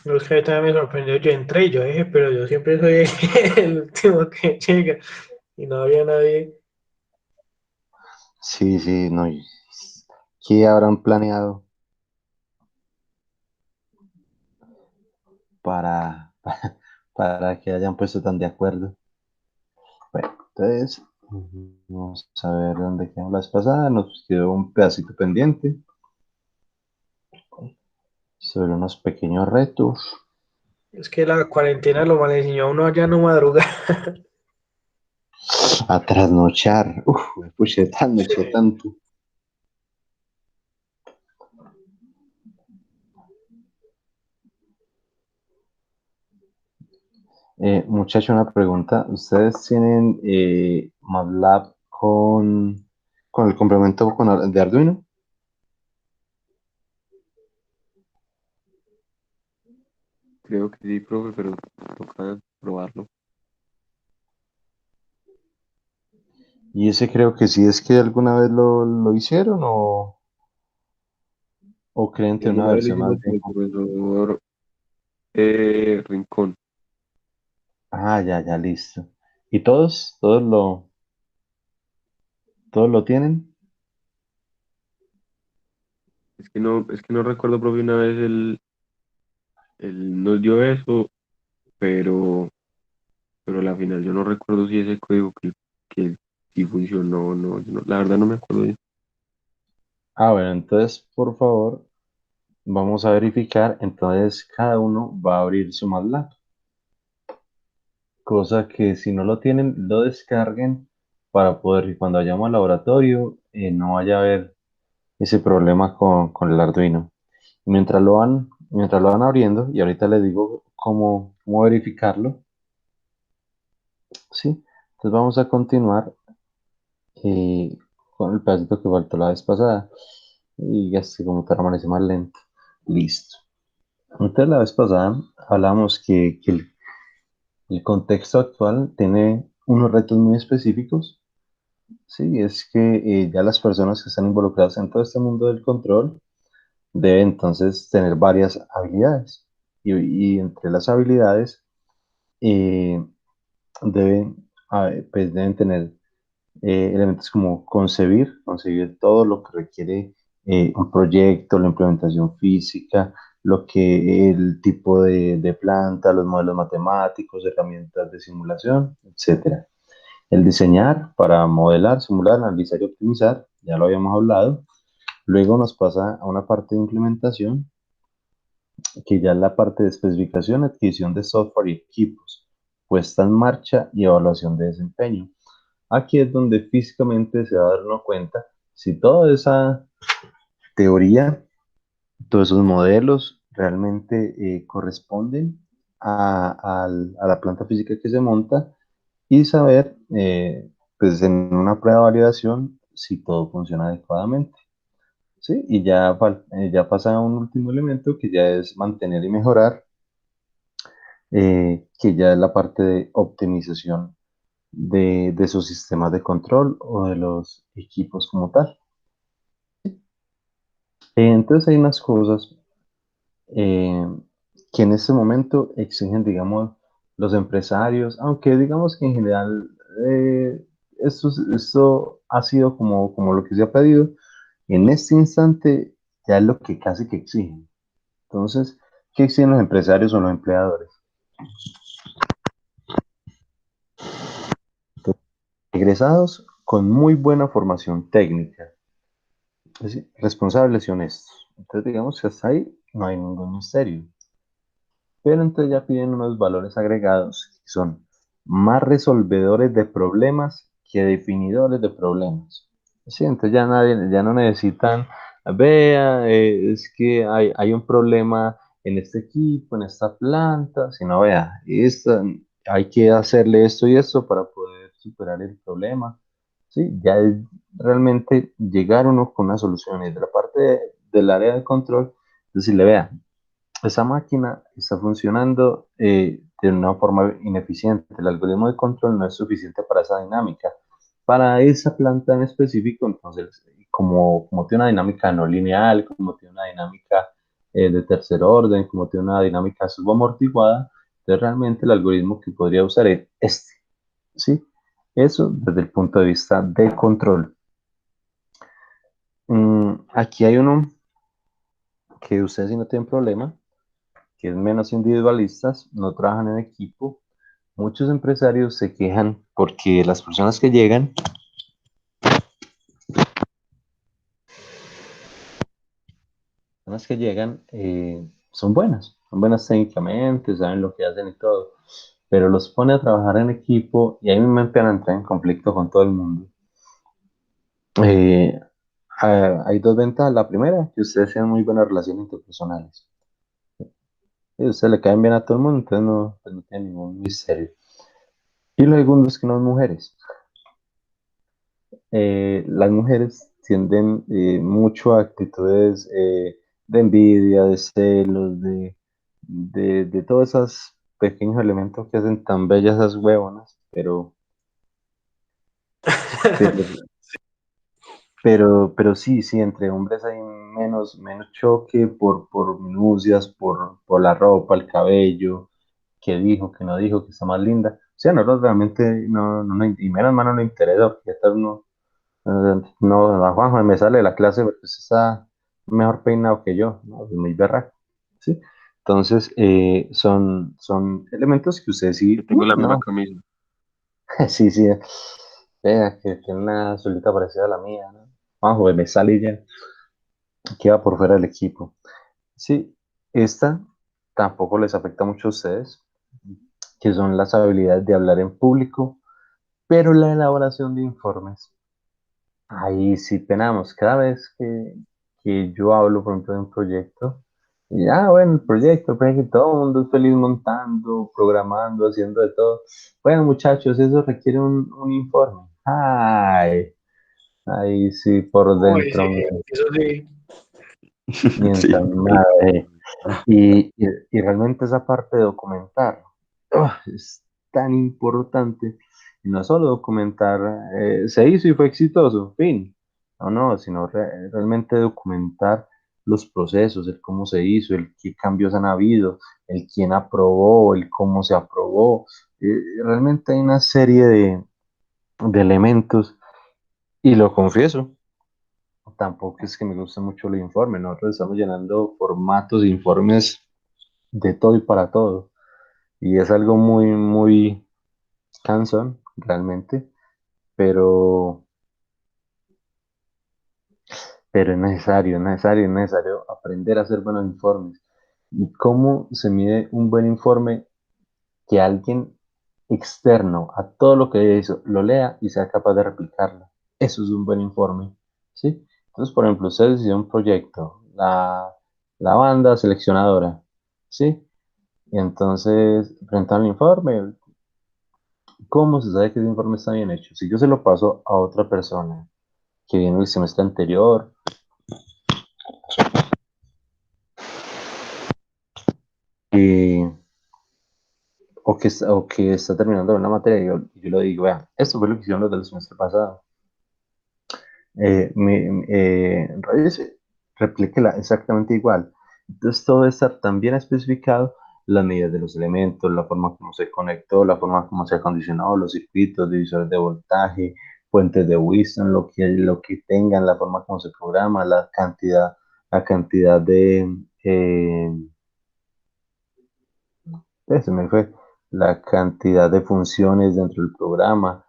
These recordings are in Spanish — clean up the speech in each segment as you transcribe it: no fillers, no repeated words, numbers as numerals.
Los que también me sorprendió, yo entré y yo dije, pero yo siempre soy el último que llega y no había nadie. Sí, sí, no. ¿Qué habrán planeado para, para que hayan puesto tan de acuerdo? Bueno, entonces, vamos a ver dónde quedamos la vez pasada. Nos quedó un pedacito pendiente sobre unos pequeños retos. Es que la cuarentena lo mal enseñó a uno allá no madrugar. A trasnochar. Uf, pucha, trasnoché Sí. tanto. Muchacho, una pregunta. ¿Ustedes tienen MATLAB con el complemento de Arduino? Creo que sí, profe, pero toca probarlo. Y ese creo que sí es que alguna vez lo hicieron o creen tener una Alguna vez lo versión hicimos más con bien. el profesor Rincón. Ah, ya, ya, listo. ¿Y todos lo tienen? Es que no recuerdo, profe, una vez él nos dio eso, pero, pero a la final yo no recuerdo si ese código que sí funcionó o no, la verdad no me acuerdo bien. Ah, bueno, entonces, por favor, vamos a verificar. Entonces, cada uno va a abrir su MATLAB. Cosa que si no lo tienen, lo descarguen para poder que cuando vayamos al laboratorio no vaya a haber ese problema con el Arduino. Mientras lo van abriendo, y ahorita les digo cómo verificarlo, ¿sí? Entonces vamos a continuar eh, con el pedacito que faltó la vez pasada. Y ya sé cómo te amanece más lento. Listo. Entonces la vez pasada hablamos que el contexto actual tiene unos retos muy específicos. Sí, es que ya las personas que están involucradas en todo este mundo del control deben entonces tener varias habilidades. Y entre las habilidades eh, deben tener elementos como concebir todo lo que requiere un proyecto, la implementación física, lo que el tipo de planta, los modelos matemáticos, herramientas de simulación, etcétera. El diseñar para modelar, simular, analizar y optimizar, ya lo habíamos hablado. Luego nos pasa a una parte de implementación, que ya es la parte de especificación, adquisición de software y equipos, puesta en marcha y evaluación de desempeño. Aquí es donde físicamente se va a dar uno cuenta si toda esa teoría, todos esos modelos realmente corresponden a la planta física que se monta y saber, pues en una prueba de validación, si todo funciona adecuadamente. ¿Sí? Y ya pasa a un último elemento que ya es mantener y mejorar, que ya es la parte de optimización de sus sistemas de control o de los equipos como tal. Entonces hay unas cosas eh, que en este momento exigen, digamos, los empresarios, aunque digamos que en general esto ha sido como lo que se ha pedido, en este instante ya es lo que casi que exigen. Entonces, ¿qué exigen los empresarios o los empleadores? Egresados con muy buena formación técnica, es decir, responsables y honestos. Entonces, digamos que hasta ahí no hay ningún misterio. Pero entonces ya piden unos valores agregados que son más resolvedores de problemas que definidores de problemas. Sí, entonces ya no necesitan, vea, es que hay un problema en este equipo, en esta planta, sino vea, hay que hacerle esto y esto para poder superar el problema. Sí, ya es realmente llegar uno con una solución. Y de la parte del área de control, decirle, vea, esa máquina está funcionando de una forma ineficiente. El algoritmo de control no es suficiente para esa dinámica. Para esa planta en específico, entonces, como tiene una dinámica no lineal, como tiene una dinámica de tercer orden, como tiene una dinámica subamortiguada, entonces realmente el algoritmo que podría usar es este, ¿sí? Eso desde el punto de vista de control. Aquí hay uno que ustedes sí no tienen problema, que es menos individualistas, no trabajan en equipo. Muchos empresarios se quejan porque las que llegan son buenas técnicamente, saben lo que hacen y todo, pero los pone a trabajar en equipo y ahí me empiezan a entrar en conflicto con todo el mundo. Eh, Hay dos ventajas. La primera, que ustedes tienen muy buenas relaciones interpersonales. Y a ustedes le caen bien a todo el mundo, entonces no, pues no tiene ningún misterio. Y lo segundo es que no son mujeres. Las mujeres tienden mucho a actitudes de envidia, de celos, de todos esos pequeños elementos que hacen tan bellas esas huevonas, pero, pero sí, sí, entre hombres hay menos choque por minucias, por la ropa, el cabello, que dijo, que no dijo, que está más linda. O sea, no, realmente y menos mal no le interesa, porque está uno. No, a Juanjo me sale de la clase porque usted está mejor peinado que yo, ¿no? Es muy berraco, ¿sí? Entonces, son elementos que usted Yo sí, tengo la misma no, camisa. sí, sí, vea, que tiene una azulita parecida a la mía, ¿no? Juanjo, me sale y ya, queda por fuera del equipo. Sí, esta tampoco les afecta mucho a ustedes, que son las habilidades de hablar en público, pero la elaboración de informes. Ahí sí penamos. Cada vez que yo hablo, por ejemplo, de un proyecto, y bueno, el proyecto, pues que todo el mundo es feliz montando, programando, haciendo de todo. Bueno, muchachos, eso requiere un informe. Ay, ahí sí por Uy, sí, dentro, eso sí. mientras Sí. nada. Y realmente esa parte de documentar es tan importante. Y no solo documentar, se hizo y fue exitoso, fin. No, no, sino realmente documentar los procesos, el cómo se hizo, el qué cambios han habido, el quién aprobó, el cómo se aprobó. Realmente hay una serie de elementos, y lo confieso, tampoco es que me guste mucho el informe. Nosotros estamos llenando formatos, informes de todo y para todo. Y es algo muy, muy cansón, realmente, pero, pero es necesario aprender a hacer buenos informes. ¿Y cómo se mide un buen informe? Que alguien externo a todo lo que hizo lo lea y sea capaz de replicarlo. Eso es un buen informe, ¿sí? Entonces, por ejemplo, ustedes hicieron un proyecto, la banda seleccionadora, ¿sí? Y entonces presentan el informe. ¿Cómo se sabe que ese informe está bien hecho? Si yo se lo paso a otra persona que viene el semestre anterior y, o que está terminando una materia, yo le digo, vean, esto fue lo que hicieron los del semestre pasado. Revise, replíquela exactamente igual. Entonces todo debe estar tan bien especificado, las medidas de los elementos, la forma como se conectó, la forma como se acondicionado los circuitos, divisores de voltaje, fuentes de Whiston, lo que tengan, la forma como se programa, la cantidad se me fue, la cantidad de funciones dentro del programa,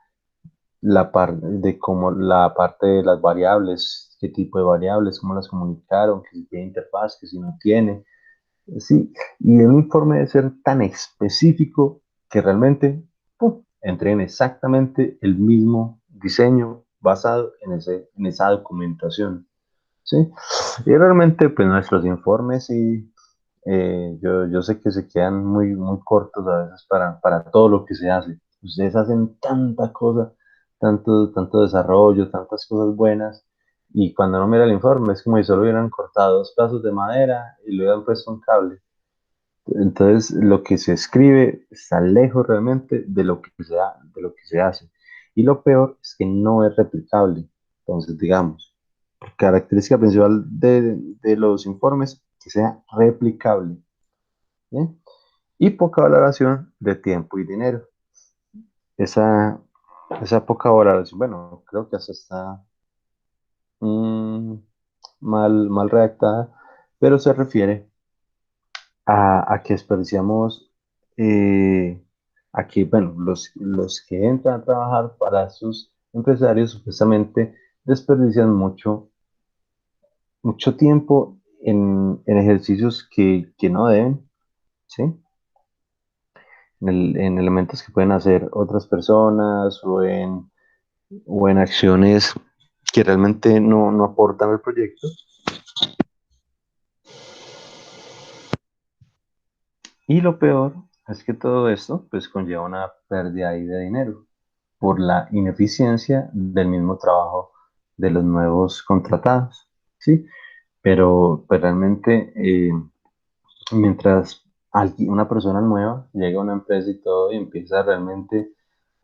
la parte de cómo la parte de las variables, qué tipo de variables, cómo las comunicaron, que si tiene interfaz, que si no tiene. Sí, y el informe debe ser tan específico que realmente entreguen exactamente el mismo diseño basado en esa documentación. ¿Sí? Y realmente, pues nuestros informes sí, yo sé que se quedan muy, muy cortos a veces para todo lo que se hace. Ustedes hacen tanta cosa, tanto desarrollo, tantas cosas buenas, y cuando no mira el informe es como si solo hubieran cortado dos pedazos de madera y le hubieran puesto un cable. Entonces, lo que se escribe está lejos realmente de lo que se hace. Y lo peor es que no es replicable. Entonces, digamos, característica principal de los informes que sea replicable, ¿bien? Y poca valoración de tiempo y dinero. Esa, esa poca valoración, bueno, creo que hasta está mm, mal redactada, pero se refiere a que desperdiciamos, eh, a que, bueno, los que entran a trabajar para sus empresarios supuestamente desperdician mucho tiempo en ejercicios que no deben, ¿sí? En elementos que pueden hacer otras personas o en acciones que realmente no aportan al proyecto. Y lo peor es que todo esto pues conlleva una pérdida ahí de dinero por la ineficiencia del mismo trabajo de los nuevos contratados, ¿sí? Pero pues, realmente mientras una persona nueva llega a una empresa y todo y empieza realmente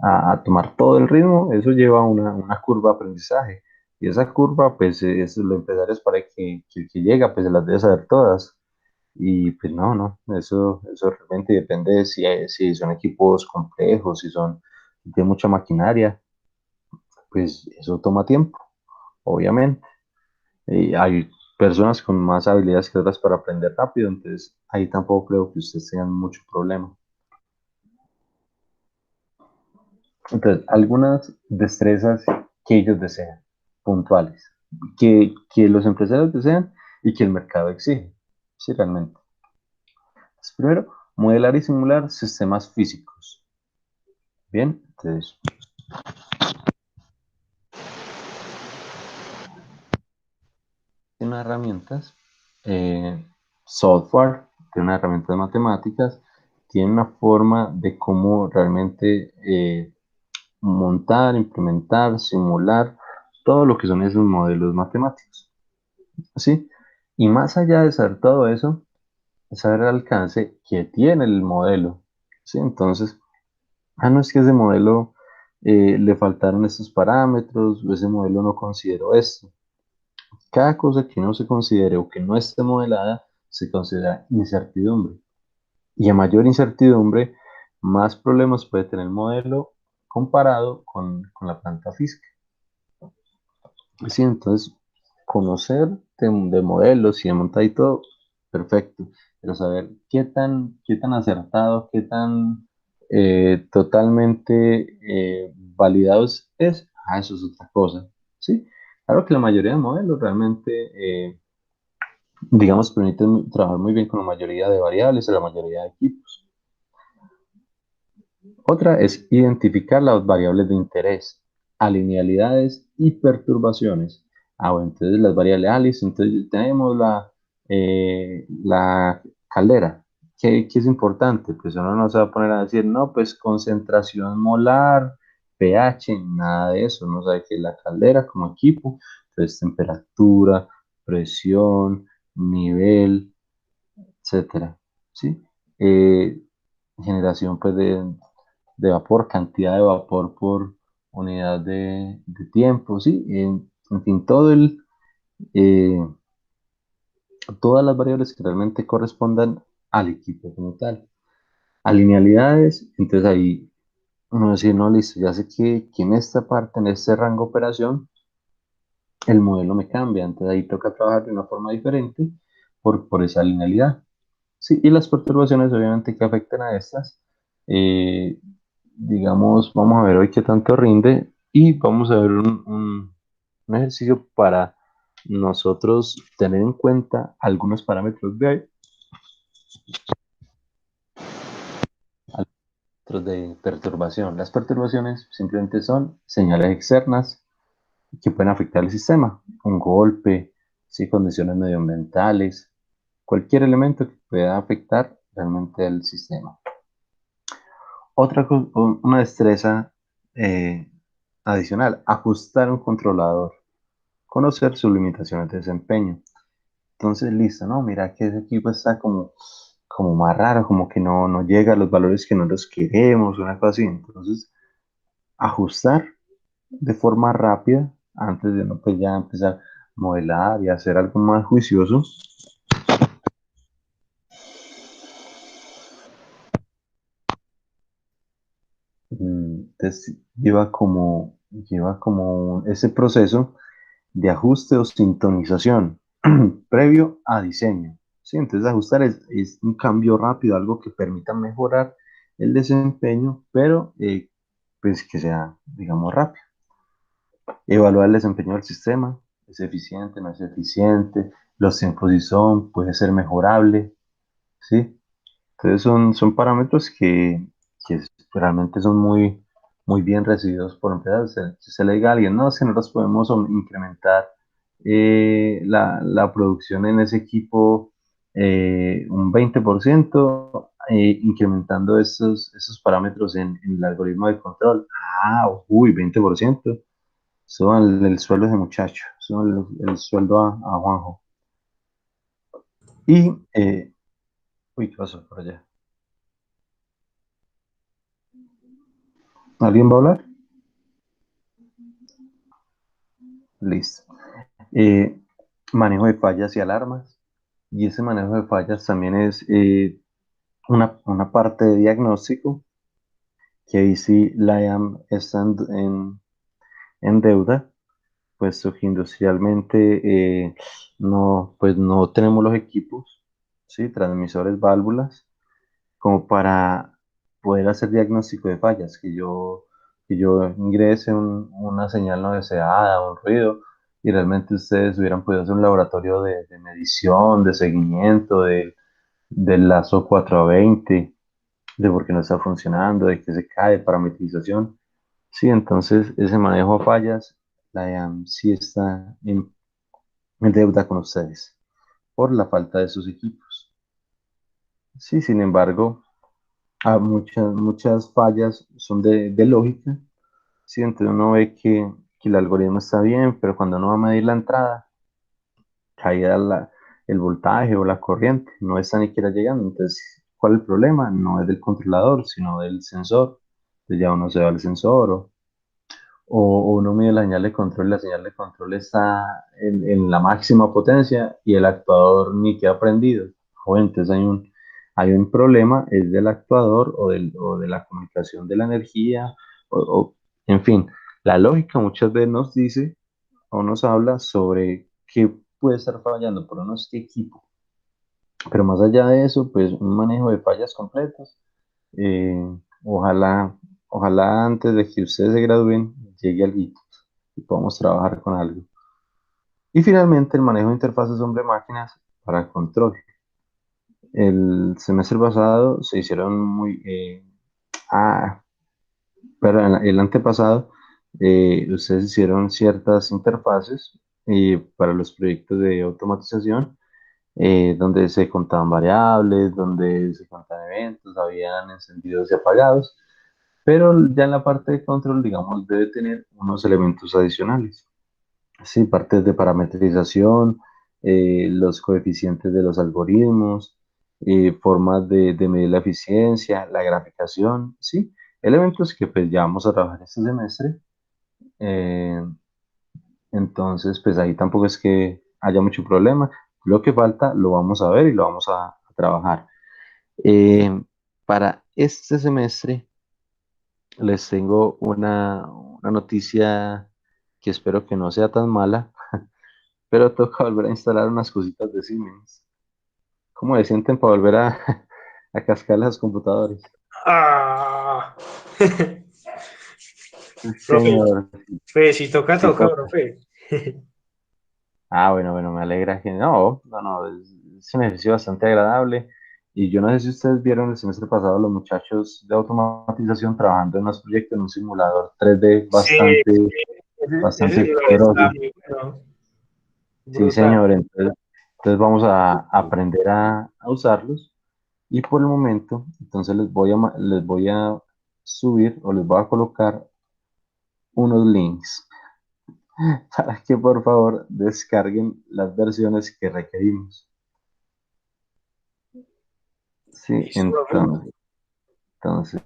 a tomar todo el ritmo, eso lleva a una curva de aprendizaje. Y esa curva, pues, es los empresarios para que el que llega, pues, se las debe saber todas. Y pues no, eso realmente depende de si son equipos complejos, si tiene mucha maquinaria, pues eso toma tiempo, obviamente. Y hay personas con más habilidades que otras para aprender rápido, entonces ahí tampoco creo que ustedes tengan mucho problema. Entonces, algunas destrezas que ellos desean, puntuales, que los empresarios desean y que el mercado exige, sí, realmente. Entonces, primero, modelar y simular sistemas físicos. Bien, entonces, tiene unas herramientas, software, tiene unas herramientas de matemáticas, tiene una forma de cómo realmente montar, implementar, simular todo lo que son esos modelos matemáticos, ¿sí? Y más allá de saber todo eso, saber el alcance que tiene el modelo, ¿sí? Entonces, no es que ese modelo le faltaron estos parámetros, o ese modelo no consideró esto. Cada cosa que no se considere o que no esté modelada se considera incertidumbre. Y a mayor incertidumbre, más problemas puede tener el modelo comparado con la planta física. Sí, entonces, conocer de modelos y de montar y todo, perfecto. Pero saber qué tan acertado, qué tan totalmente validados es, eso es otra cosa. Sí, claro que la mayoría de modelos realmente digamos, permiten trabajar muy bien con la mayoría de variables y la mayoría de equipos. Otra es identificar las variables de interés, alinealidades y perturbaciones. Bueno, entonces las variables Alice, entonces tenemos la caldera. ¿Qué es importante? Pues uno no se va a poner a decir, no, pues concentración molar, pH, nada de eso. Uno sabe que la caldera como equipo, entonces temperatura, presión, nivel, etcétera, ¿sí? Eh, generación pues de vapor, cantidad de vapor por unidad de tiempo, ¿sí? En fin, eh, todas las variables que realmente correspondan al equipo como tal. Alinealidades, entonces ahí uno dice, no, listo, ya sé que en esta parte, en este rango de operación, el modelo me cambia, entonces ahí toca trabajar de una forma diferente por esa linealidad. Sí, y las perturbaciones obviamente que afectan a estas, eh, digamos, vamos a ver hoy qué tanto rinde y vamos a ver un ejercicio para nosotros tener en cuenta algunos parámetros de perturbación. Las perturbaciones simplemente son señales externas que pueden afectar el sistema, un golpe, ¿sí? Condiciones medioambientales, cualquier elemento que pueda afectar realmente el sistema. Una destreza eh, adicional, ajustar un controlador, conocer sus limitaciones de desempeño. Entonces, listo, ¿no? Mira que ese equipo está como más raro, como que no llega a los valores que nosotros queremos, una cosa así. Entonces, ajustar de forma rápida, antes de no pues ya empezar a modelar y hacer algo más juicioso, Entonces lleva como ese proceso de ajuste o sintonización previo a diseño. ¿Sí? Entonces ajustar es un cambio rápido, algo que permita mejorar el desempeño, pero pues que sea, digamos, rápido. Evaluar el desempeño del sistema, es eficiente, no es eficiente, los tiempos si son, puede ser mejorable, ¿sí? Entonces son parámetros que realmente son muy bien recibidos por empresas. Si se le diga a alguien, no, es que nosotros podemos incrementar la producción en ese equipo un 20%, incrementando esos parámetros en el algoritmo de control. Ah, uy, 20%. Suban el sueldo de ese muchacho, suban el sueldo a Juanjo. Y, uy, ¿qué pasó por allá? ¿Alguien va a hablar? Listo. Eh, Manejo de fallas y alarmas. Y ese manejo de fallas también es una parte de diagnóstico, que ahí sí la IAM está en deuda, puesto que industrialmente no, pues no tenemos los equipos, ¿sí? Transmisores, válvulas, como para poder hacer diagnóstico de fallas, que yo ingrese una señal no deseada, un ruido, y realmente ustedes hubieran podido hacer un laboratorio de medición, de seguimiento, del lazo 420, de por qué no está funcionando, de que se cae, parametrización. Sí, entonces ese manejo de fallas, la IAM sí está en deuda con ustedes por la falta de sus equipos. Sí, sin embargo, muchas fallas son de lógica. Sí, entonces uno ve que el algoritmo está bien, pero cuando uno va a medir la entrada, caída el voltaje o la corriente, no está ni siquiera llegando. Entonces, ¿cuál es el problema? No es del controlador, sino del sensor. Entonces ya uno se va al sensor o uno mide la señal de control y la señal de control está en la máxima potencia y el actuador ni queda prendido. O entonces hay un problema, es del actuador o de la comunicación de la energía, en fin, la lógica muchas veces nos dice o nos habla sobre qué puede estar fallando por nuestro equipo. Pero más allá de eso, pues un manejo de fallas completas. eh, ojalá, ojalá antes de que ustedes se gradúen llegue algo y podamos trabajar con algo. Y finalmente el manejo de interfaces hombre-máquinas para control. El semestre pasado se hicieron ah, pero el antepasado ustedes hicieron ciertas interfaces para los proyectos de automatización, donde se contaban variables, donde se contaban eventos, habían encendidos y apagados, pero ya en la parte de control, digamos, debe tener unos elementos adicionales. Sí, partes de parametrización, los coeficientes de los algoritmos, formas de medir la eficiencia, la graficación, sí, elementos que pues ya vamos a trabajar este semestre. eh, entonces, pues ahí tampoco es que haya mucho problema. Lo que falta lo vamos a ver y lo vamos a trabajar. Eh, para este semestre les tengo una noticia que espero que no sea tan mala, pero toca volver a instalar unas cositas de Siemens. ¿Cómo se sienten para volver a cascar los computadores? Ah. Sí, Profe, señor, pues si toca, sí toca, toca. profe. Bueno, me alegra que no, es un ejercicio bastante agradable. Y yo no sé si ustedes vieron el semestre pasado los muchachos de automatización trabajando en unos proyectos en un simulador 3D Sí, ese bastante sí lo está poderoso. muy bueno, Sí, brutal. señor, entonces vamos a aprender a usarlos. Y por el momento, entonces les voy a subir o les voy a colocar unos links para que por favor descarguen las versiones que requerimos. Sí, Listo, profe. entonces,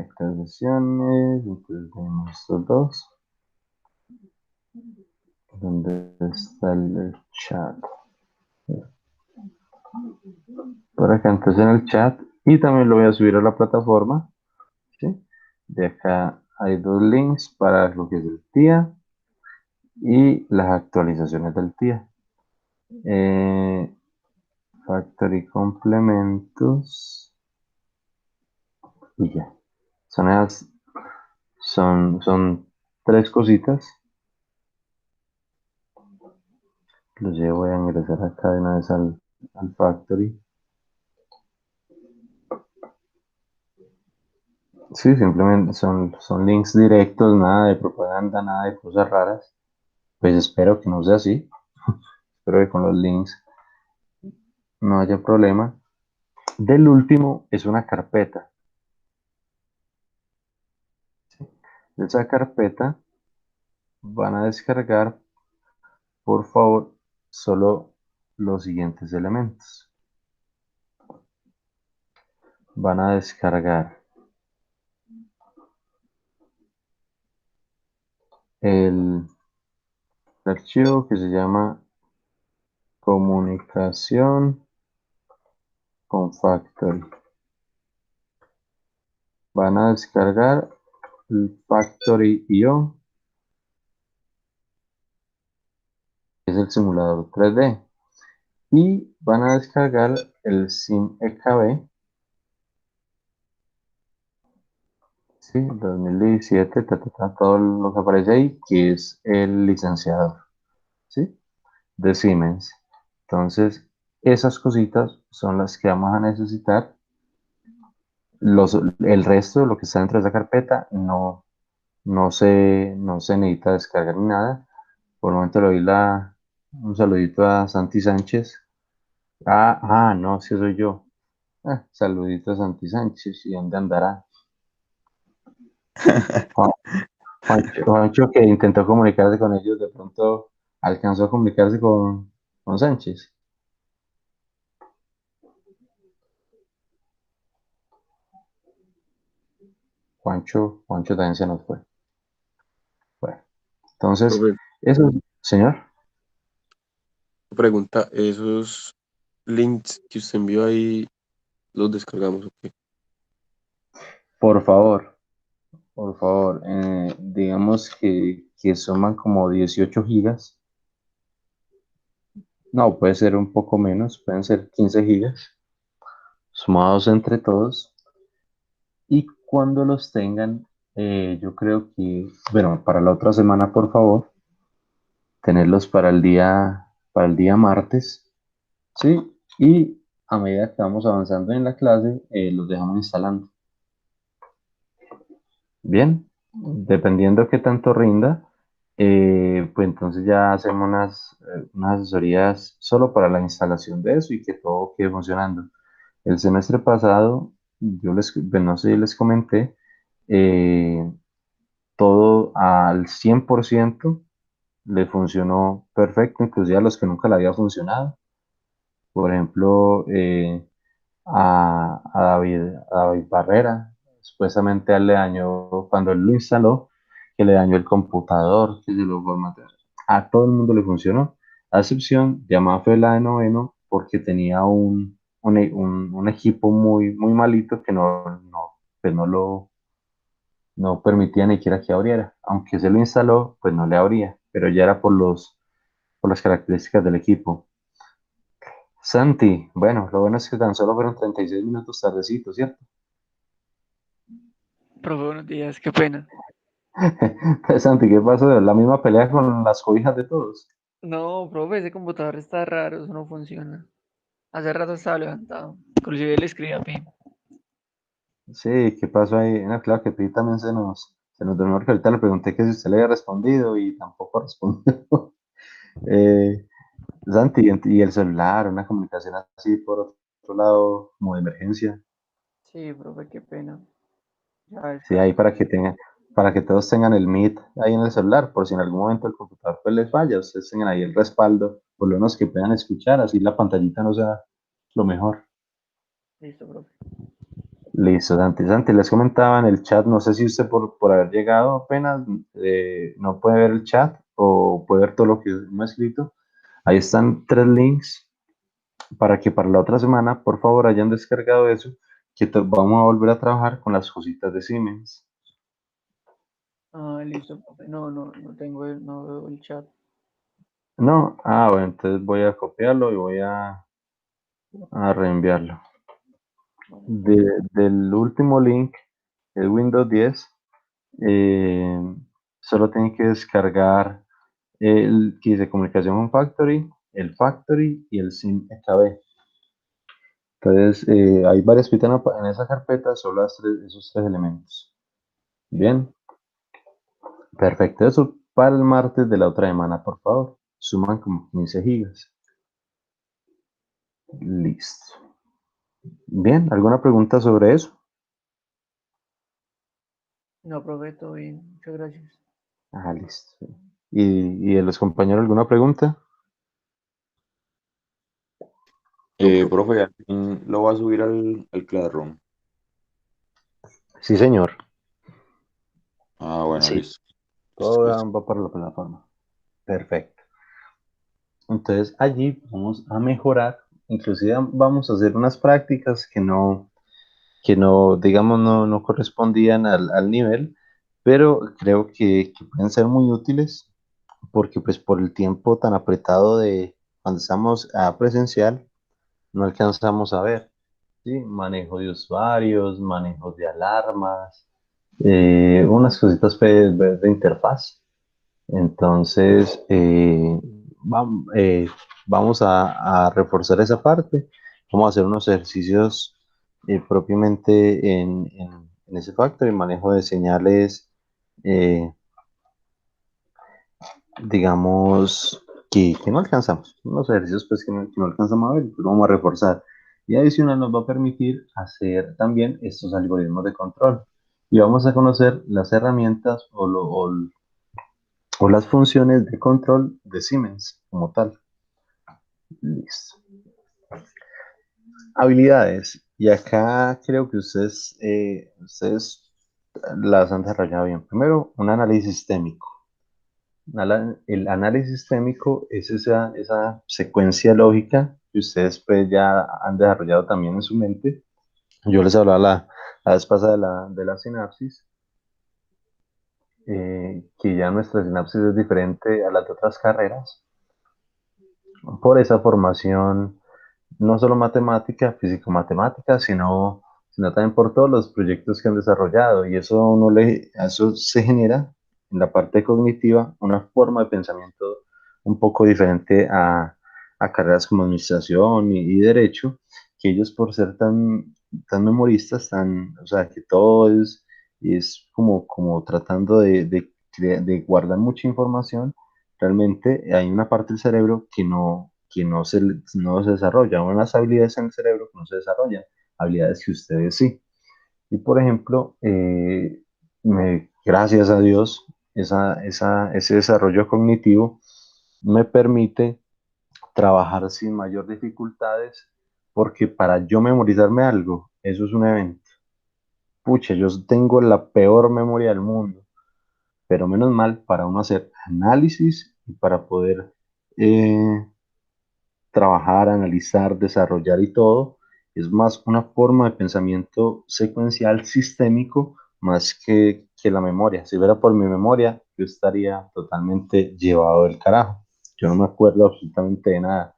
actualizaciones, entonces tenemos estos dos. ¿Dónde está el chat? Por acá, entonces en el chat. Y también lo voy a subir a la plataforma, ¿sí? De acá hay dos links para lo que es el TIA y las actualizaciones del TIA. Eh, Factory complementos y ya. Son tres cositas. Inclusive voy a ingresar acá de una vez al Factory. Sí, simplemente son links directos, nada de propaganda, nada de cosas raras. Pues espero que no sea así. Espero que con los links no haya problema. Del último es una carpeta. De esa carpeta van a descargar, por favor, solo los siguientes elementos. Van a descargar el archivo que se llama comunicación con Factory. Van a descargar el Factory.io, que es el simulador 3D. Y van a descargar el SimEKB, sí, 2017, todo lo que aparece ahí, que es el licenciador, ¿sí? De Siemens. Entonces, esas cositas son las que vamos a necesitar. El resto de lo que está dentro de esa carpeta no se necesita descargar ni nada. Por el momento le doy un saludito a Santi Sánchez. No, sí soy yo. Saludito a Santi Sánchez. ¿Y dónde andará? Juan- Juancho, que intentó comunicarse con ellos, de pronto alcanzó a comunicarse con Sánchez. Juancho también se nos fue. Bueno, entonces, Profe, eso, señor, pregunta, ¿esos links que usted envió ahí los descargamos? Ok. por favor, digamos que suman como 18 gigas. No, puede ser un poco menos, pueden ser 15 gigas, sumados entre todos. Y cuando los tengan, yo creo que, bueno, para la otra semana, por favor, tenerlos para el día martes, ¿sí? Y a medida que vamos avanzando en la clase, los dejamos instalando. Bien, dependiendo qué tanto rinda, pues entonces ya hacemos unas asesorías solo para la instalación de eso y que todo quede funcionando. El semestre pasado, pues, no sé si les comenté, eh, todo al 100% le funcionó perfecto, inclusive a los que nunca le había funcionado. Por ejemplo, a David Barrera, supuestamente a él le dañó, cuando él lo instaló, que le dañó el computador, que se lo formateó. A todo el mundo le funcionó, a excepción de Amafe la de noveno, porque tenía un equipo muy, muy malito que pues no permitía ni siquiera que abriera. Aunque se lo instaló, pues no le abría, pero ya era por las características del equipo. Santi, bueno, lo bueno es que tan solo fueron 36 minutos tardecito, ¿cierto? Profe, buenos días, qué pena. Pues, Santi, ¿qué pasó? La misma pelea con las cobijas de todos. No, profe, ese computador está raro, eso no funciona. Hace rato estaba levantado. Inclusive le escribí a Pi. Sí, ¿qué pasó ahí? No, claro que Pi también se nos durmió porque ahorita le pregunté que si usted le había respondido y tampoco respondió. Eh, Santi, y el celular, una comunicación así por otro lado, como de emergencia. Sí, profe, qué pena. Ya Sí, después. ahí para que todos tengan el Meet ahí en el celular, por si en algún momento el computador pues les falla, ustedes tengan ahí el respaldo, por lo menos que puedan escuchar, así la pantallita no sea lo mejor. Listo, profe. Listo, Santi, les comentaba en el chat, no sé si usted por haber llegado apenas no puede ver el chat o puede ver todo lo que hemos escrito. Ahí están tres links para que para la otra semana, por favor, hayan descargado eso, que vamos a volver a trabajar con las cositas de Siemens. Ah, listo, profe. No tengo no veo el chat. No, bueno, entonces voy a copiarlo y voy a reenviarlo. Vale, profe. Del último link, el Windows 10, eh, solo tiene que descargar el que dice comunicación con Factory, el Factory y el SIM EKB. Entonces, hay varias pistas en esa carpeta, solo esos tres elementos. Bien, perfecto. Eso para el martes de la otra semana, por favor. Suman como 15 gigas. Listo. Bien, ¿alguna pregunta sobre eso? No, profe, todo bien. Muchas gracias. Listo. ¿Y de los compañeros alguna pregunta? Profe, ¿al fin lo va a subir al Classroom? Sí, señor. Ah, bueno, Sí, listo. todo Pues, va para la plataforma. Perfecto. Entonces allí vamos a mejorar, inclusive vamos a hacer unas prácticas que no, digamos, no correspondían al nivel, pero creo que pueden ser muy útiles porque pues por el tiempo tan apretado de cuando estamos a presencial, no alcanzamos a ver, ¿sí? Manejo de usuarios, manejo de alarmas, unas cositas pues, de interfaz. Entonces, vamos a reforzar esa parte. Vamos a hacer unos ejercicios propiamente en ese factor, el manejo de señales, eh, digamos, que no alcanzamos. Unos ejercicios pues, que no alcanzamos a ver, pues vamos a reforzar. Y adicional nos va a permitir hacer también estos algoritmos de control. Y vamos a conocer las herramientas o las funciones de control de Siemens como tal. Listo. Habilidades. Y acá creo que ustedes las han desarrollado bien. Primero, un análisis sistémico. El análisis sistémico es esa secuencia lógica que ustedes pues, ya han desarrollado también en su mente. Yo les hablaba la vez pasada de la sinapsis, que ya nuestra sinapsis es diferente a las de otras carreras por esa formación no solo matemática, físico-matemática, sino también por todos los proyectos que han desarrollado. Y eso se genera en la parte cognitiva una forma de pensamiento un poco diferente a carreras como administración y derecho, que ellos por ser tan memoristas, o sea, que todo es como tratando de guardar mucha información. Realmente hay una parte del cerebro que no se desarrolla, unas habilidades en el cerebro que no se desarrollan, habilidades que ustedes sí. Y por ejemplo, gracias a Dios, ese desarrollo cognitivo me permite trabajar sin mayor dificultades, porque para yo memorizarme algo, eso es un evento. Pucha, yo tengo la peor memoria del mundo, pero menos mal para uno hacer análisis y para poder eh, trabajar, analizar, desarrollar y todo, es más una forma de pensamiento secuencial sistémico más que la memoria. Si fuera por mi memoria, yo estaría totalmente llevado del carajo. Yo no me acuerdo absolutamente de nada.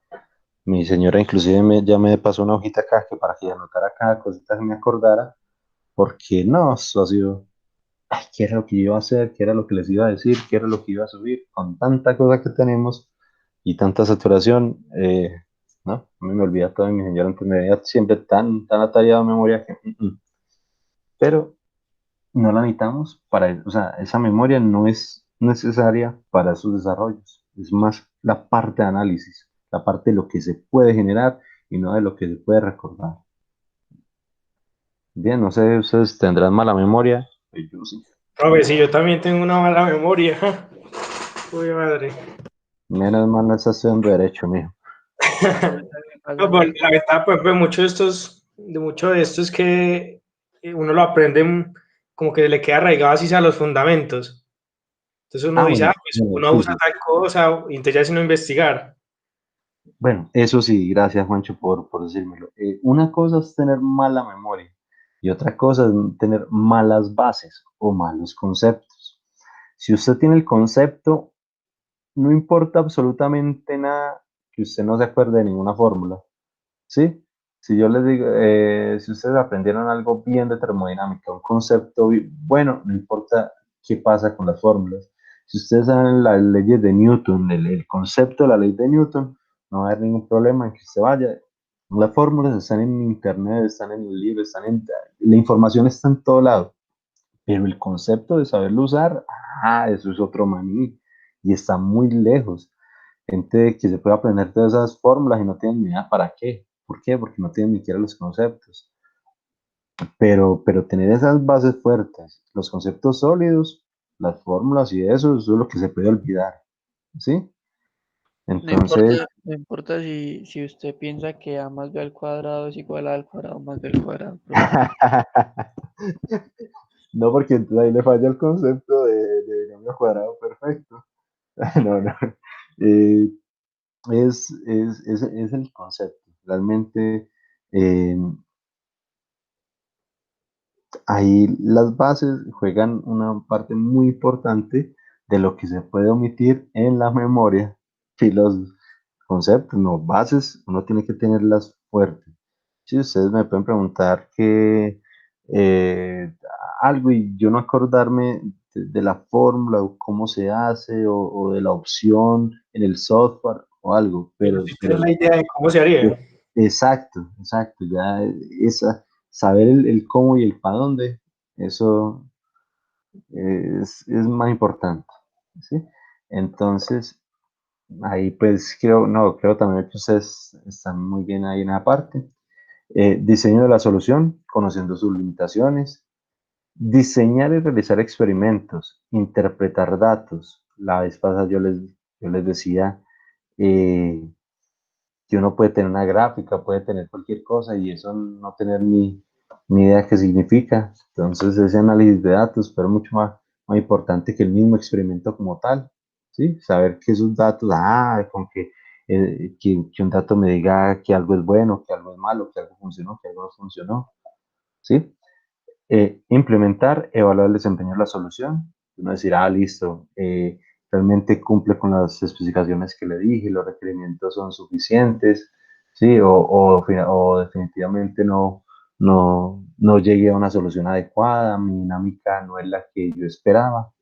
Mi señora inclusive ya me pasó una hojita acá que para que anotara cada cosita que me acordara, porque no, eso ha sido, ay, qué era lo que yo iba a hacer, qué era lo que les iba a decir, qué era lo que iba a subir, con tanta cosa que tenemos y tanta saturación, ¿no? A mí me olvida todo y mi señora antes me veía siempre tan atareado de memoria que, pero no la necesitamos o sea, esa memoria no es necesaria para sus desarrollos, es más la parte de análisis, la parte de lo que se puede generar y no de lo que se puede recordar. Bien, no sé, ustedes tendrán mala memoria, pues yo sí. Profe, si yo también tengo una mala memoria. Uy, madre. Menos mal no estás estudiando derecho, mijo. A mí también me pasa No, pues, eso. la ventaja, por ejemplo, de mucho de esto es que uno lo aprende como que le queda arraigado así a los fundamentos. Entonces uno dice, Bueno, pues bueno, uno sí, usa sí. tal cosa, y entonces ya sino investigar. Bueno, eso sí, gracias Juancho por decírmelo. Una cosa es tener mala memoria y otra cosa es tener malas bases o malos conceptos. Si usted tiene el concepto, no importa absolutamente nada que usted no se acuerde de ninguna fórmula, ¿sí? Si yo les digo, si ustedes aprendieron algo bien de termodinámica, un concepto bueno, no importa qué pasa con las fórmulas. Si ustedes saben las leyes de Newton, el concepto de la ley de Newton, no va a haber ningún problema en que usted vaya. Las fórmulas están en internet, están en el libro, la información está en todo lado, pero el concepto de saberlo usar, eso es otro maní y está muy lejos. Gente que se puede aprender todas esas fórmulas y no tienen ni idea para qué. ¿Por qué? Porque no tienen ni siquiera los conceptos. Pero tener esas bases fuertes, los conceptos sólidos, las fórmulas y eso es lo que se puede olvidar. ¿Sí? Entonces, No importa si usted piensa que a más b al cuadrado es igual a al cuadrado más b al cuadrado, profe. no, porque entonces ahí le falla el concepto de binomio cuadrado perfecto. No, no. Eh, es el concepto. Realmente eh, ahí las bases juegan una parte muy importante de lo que se puede omitir en la memoria. Y los conceptos, no, bases, uno tiene que tenerlas fuertes. Si ustedes me pueden preguntar que eh, algo y yo no acordarme de la fórmula o cómo se hace o de la opción en el software o algo, Pero si tienes la idea de cómo se haría. exacto, exacto, ya saber el cómo y el para dónde, eso es más importante, ¿sí? Entonces, ahí pues creo también que ustedes están muy bien ahí en la parte. Diseño de la solución, conociendo sus limitaciones. Diseñar y realizar experimentos, interpretar datos. La vez pasada yo les decía eh, que uno puede tener una gráfica, puede tener cualquier cosa y eso no tener ni idea qué significa. Entonces ese análisis de datos, pero mucho más importante que el mismo experimento como tal, ¿sí? Saber que esos datos, con que un dato me diga que algo es bueno, que algo es malo, que algo funcionó, que algo no funcionó, ¿sí? Implementar, evaluar el desempeño de la solución. Uno decir, listo, realmente cumple con las especificaciones que le dije, los requerimientos son suficientes, ¿sí? O definitivamente no llegué a una solución adecuada, mi dinámica no es la que yo esperaba,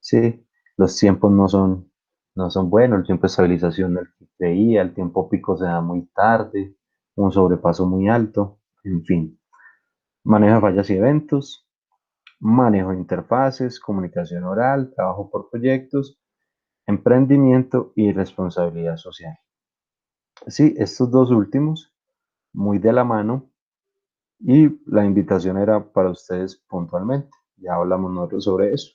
¿sí? Los tiempos no son buenos, el tiempo de estabilización del que creía, el tiempo pico se da muy tarde, un sobrepaso muy alto, en fin. Manejo de fallas y eventos, manejo de interfaces, comunicación oral, trabajo por proyectos, emprendimiento y responsabilidad social. Sí, estos dos últimos, muy de la mano, y la invitación era para ustedes puntualmente. Ya hablamos nosotros sobre eso.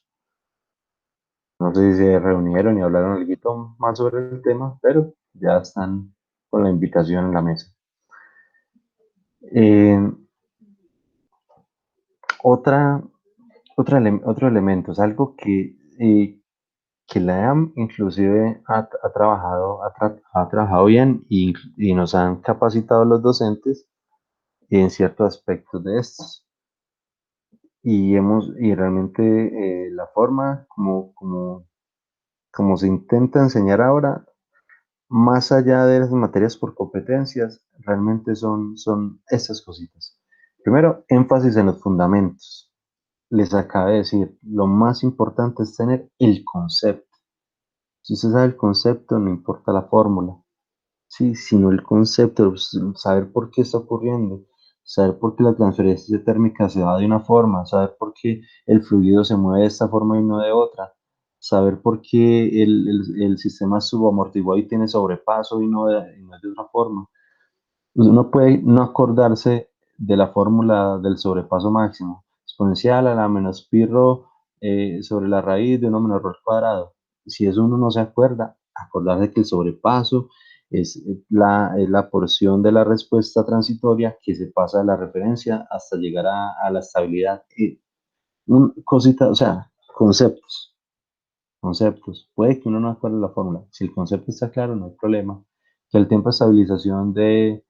No sé si se reunieron y hablaron algo más sobre el tema, pero ya están con la invitación en la mesa. Eh, otra, otro elemento, es algo que la EAM inclusive ha trabajado, ha trabajado bien y nos han capacitado los docentes en ciertos aspectos de estos. Y realmente la forma como se intenta enseñar ahora, más allá de las materias por competencias, realmente son estas cositas. Primero, énfasis en los fundamentos. Les acabo de decir, lo más importante es tener el concepto. Si usted sabe el concepto, no importa la fórmula. Sí, sino el concepto, saber por qué está ocurriendo, saber por qué la transferencia térmica se da de una forma, saber por qué el fluido se mueve de esta forma y no de otra, saber por qué el sistema subamortiguado y tiene sobrepaso y no es de otra forma. Uno puede no acordarse de la fórmula del sobrepaso máximo, exponencial a la menos pi rho sobre la raíz de 1 menos rho al cuadrado. Si eso uno no se acuerda, acordarse que el sobrepaso es la porción de la respuesta transitoria que se pasa de la referencia hasta llegar a la estabilidad. Cosita, o sea, conceptos. Puede que uno no acuerde la fórmula. Si el concepto está claro, no hay problema. Que el tiempo de estabilización de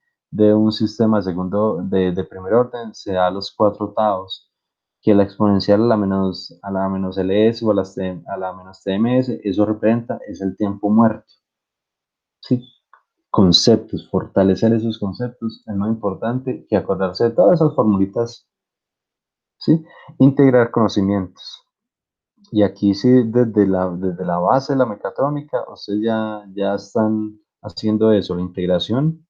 un sistema de primer orden se da a los 4 octavos. que la exponencial a la menos LS o a la menos TMS, eso representa, es el tiempo muerto. ¿Sí? Conceptos, fortalecer esos conceptos es más importante que acordarse de todas esas formulitas. ¿Sí? Integrar conocimientos. Y aquí sí, desde la base de la mecatrónica, ustedes ya están haciendo eso, la integración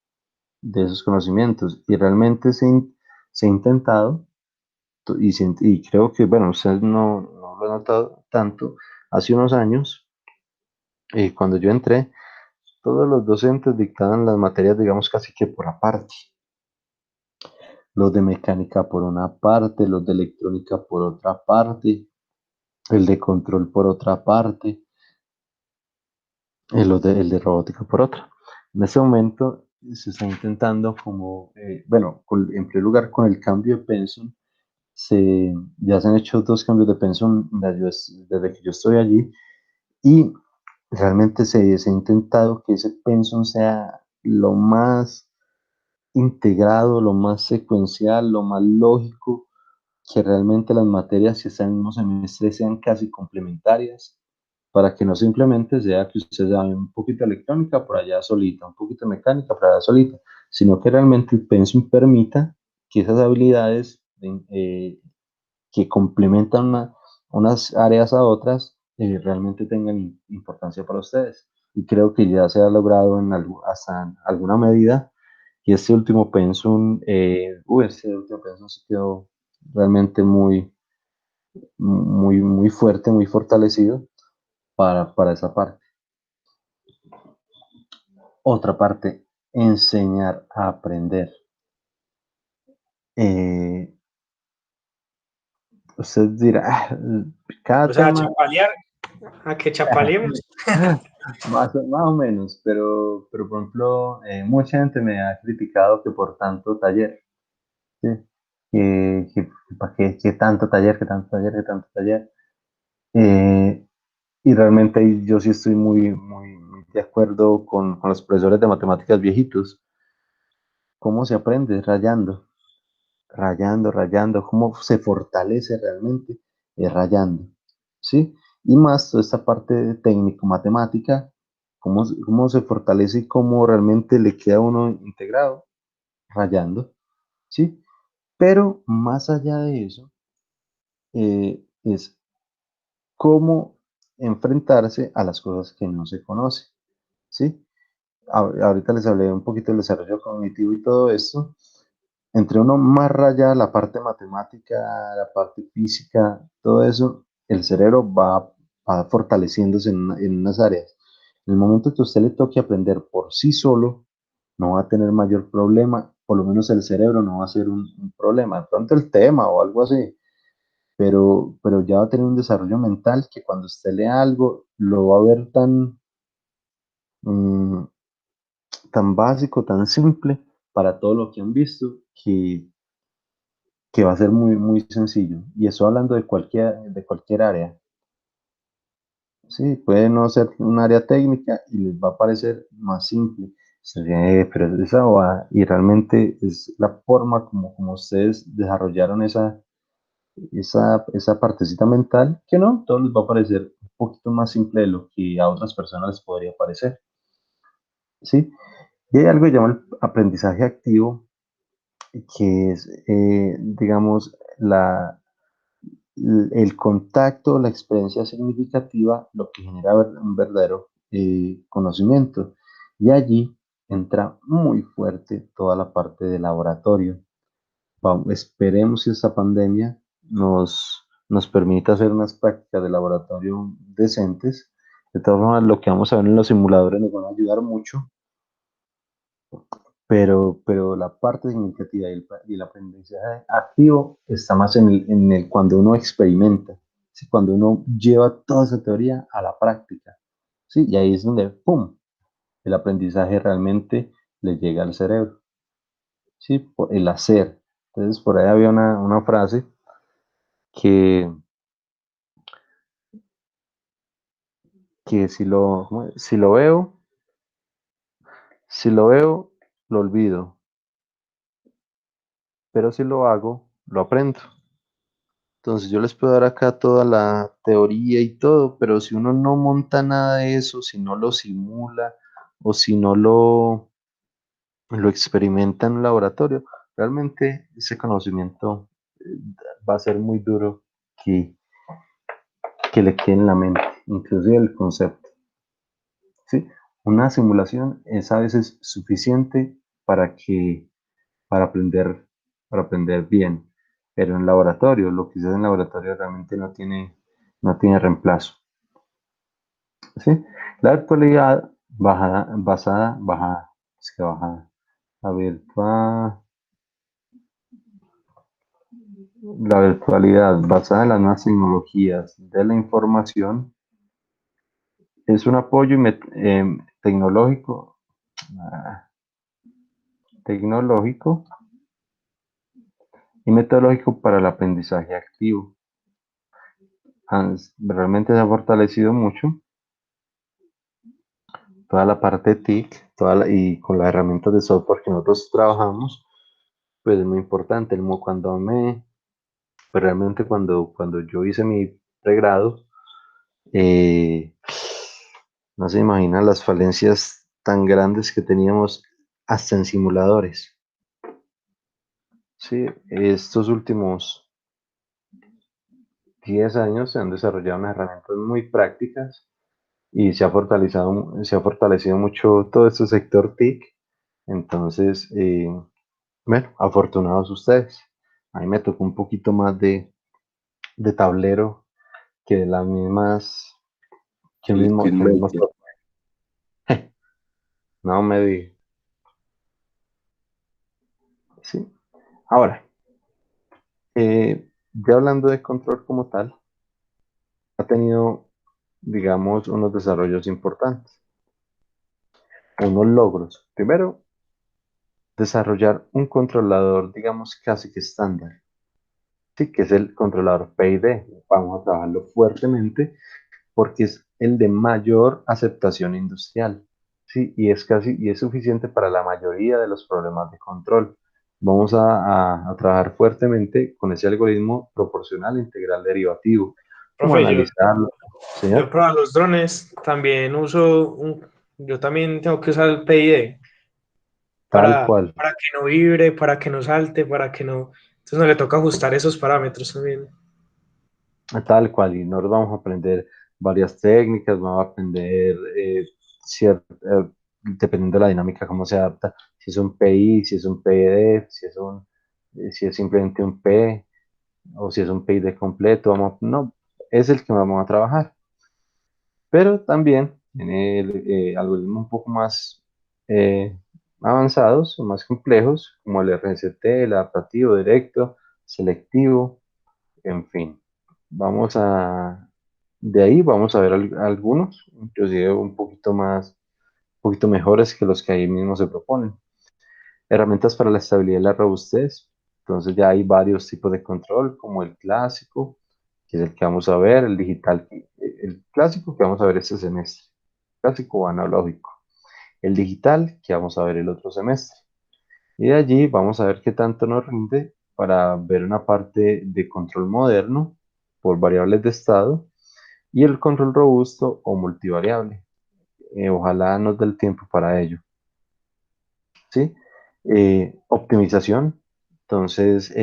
de esos conocimientos. Y realmente se ha intentado, y creo que, bueno, ustedes no lo han notado tanto, hace unos años, cuando yo entré, todos los docentes dictaban las materias, digamos, casi que por aparte. Los de mecánica por una parte, los de electrónica por otra parte, el de control por otra parte, el de robótica por otra. En este momento se está intentando como, bueno, en primer lugar con el cambio de pensum, ya se han hecho dos cambios de pensum desde que yo estoy allí y realmente se ha intentado que ese pensum sea lo más integrado, lo más secuencial, lo más lógico, que realmente las materias que están en un semestre sean casi complementarias, para que no simplemente sea que usted sabe un poquito de electrónica por allá solita, un poquito de mecánica por allá solita, sino que realmente el pensum permita que esas habilidades que complementan unas áreas a otras realmente tengan importancia para ustedes. Y creo que ya se ha logrado hasta en alguna medida. Y este último pensum se quedó realmente muy fuerte, muy fortalecido para esa parte. Otra parte, enseñar a aprender. Eh, Usted dirá, cada O sea, tema, chapalear, a que chapaleemos. más o menos, pero por ejemplo, mucha gente me ha criticado que por tanto taller, ¿sí? ¿Para qué tanto taller, qué tanto taller, qué tanto taller? Eh, y realmente ahí yo sí estoy muy de acuerdo con los profesores de matemáticas viejitos. ¿Cómo se aprende? Rayando, rayando, cómo se fortalece realmente rayando, ¿sí? Y más toda esta parte técnico-matemática, cómo se fortalece y cómo realmente le queda a uno integrado, rayando, ¿sí? Pero más allá de eso, es cómo enfrentarse a las cosas que no se conoce, ¿sí? Ahorita les hablé un poquito del desarrollo cognitivo y todo esto. Entre uno más raya la parte matemática, la parte física, todo eso, el cerebro va fortaleciéndose en unas áreas. En el momento que a usted le toque aprender por sí solo, no va a tener mayor problema, por lo menos el cerebro no va a ser un problema, de pronto el tema o algo así, pero ya va a tener un desarrollo mental que cuando usted lea algo, lo va a ver mm, tan básico, tan simple para todo lo que han visto, que va a ser muy sencillo. Y eso hablando de cualquier área. Sí, puede no ser un área técnica y les va a parecer más simple. Sí, pero esa y realmente es la forma como ustedes desarrollaron esa partecita mental, que no, todo les va a parecer un poquito más simple de lo que a otras personas les podría parecer. ¿Sí? Y hay algo que llama el aprendizaje activo, que es, digamos, el contacto, la experiencia significativa, lo que genera un verdadero conocimiento. Y allí entra muy fuerte toda la parte de laboratorio. Esperemos que esta pandemia nos permita hacer unas prácticas de laboratorio decentes. De todas formas, lo que vamos a ver en los simuladores nos van a ayudar mucho, pero la parte significativa y el aprendizaje activo está más en el cuando uno experimenta, ¿sí? Cuando uno lleva toda esa teoría a la práctica, ¿sí? Y ahí es donde, ¡pum!, el aprendizaje realmente le llega al cerebro, ¿sí? Por el hacer. Entonces, por ahí había una frase que, que si lo veo, lo olvido, pero si lo hago, lo aprendo. Entonces yo les puedo dar acá toda la teoría y todo, pero si uno no monta nada de eso, si no lo simula o si no lo experimenta en un laboratorio, realmente ese conocimiento va a ser muy duro que, que le quede en la mente, inclusive el concepto. ¿Sí? Una simulación es a veces suficiente para que, para aprender, para aprender bien, pero en laboratorio, lo que se hace en laboratorio realmente no tiene reemplazo. ¿Sí? La virtualidad es que bajada, la la virtualidad basada en las nuevas tecnologías de la información es un apoyo tecnológico, ah, tecnológico y metodológico para el aprendizaje activo. Realmente se ha fortalecido mucho toda la parte TIC, y con las herramientas de software que nosotros trabajamos, pues es muy importante. Pues realmente cuando yo hice mi pregrado, eh, no se imaginan las falencias tan grandes que teníamos hasta en simuladores. Sí, estos últimos 10 años se han desarrollado unas herramientas muy prácticas y se ha fortalecido mucho todo este sector TIC. Entonces, bueno, afortunados ustedes. A mí me tocó un poquito más de tablero que las mismas, Que es que el mismo mente. software. No me di. Sí. Ahora, ya hablando de control como tal, ha tenido, digamos, unos desarrollos importantes, unos logros. Primero, desarrollar un controlador, digamos, casi que estándar. Sí, que es el controlador PID. Vamos a trabajarlo fuertemente porque es el de mayor aceptación industrial. Sí, y es suficiente para la mayoría de los problemas de control. Vamos a trabajar fuertemente con ese algoritmo proporcional integral derivativo. Como Profe, analizarlo, yo señor, para los drones también yo también tengo que usar el PID tal cual. para que no vibre, para que no salte, para que no. Entonces no le toca ajustar esos parámetros también. Tal cual, y nosotros vamos a aprender varias técnicas, vamos a aprender, dependiendo de la dinámica, cómo se adapta, si es un PI, si es un PID, si es simplemente un P, o si es un PID completo, no, es el que vamos a trabajar. Pero también tiene algoritmos un poco más eh, avanzados o más complejos, como el RCT, el adaptativo directo, selectivo, en fin. Vamos a, de ahí vamos a ver algunos, inclusive un poquito mejores que los que ahí mismo se proponen. Herramientas para la estabilidad y la robustez. Entonces ya hay varios tipos de control, como el clásico, que es el que vamos a ver, el digital, el clásico que vamos a ver este semestre, clásico o analógico. El digital que vamos a ver el otro semestre. Y de allí vamos a ver qué tanto nos rinde para ver una parte de control moderno por variables de estado y el control robusto o multivariable. Ojalá nos dé el tiempo para ello. ¿Sí? Optimización. Entonces,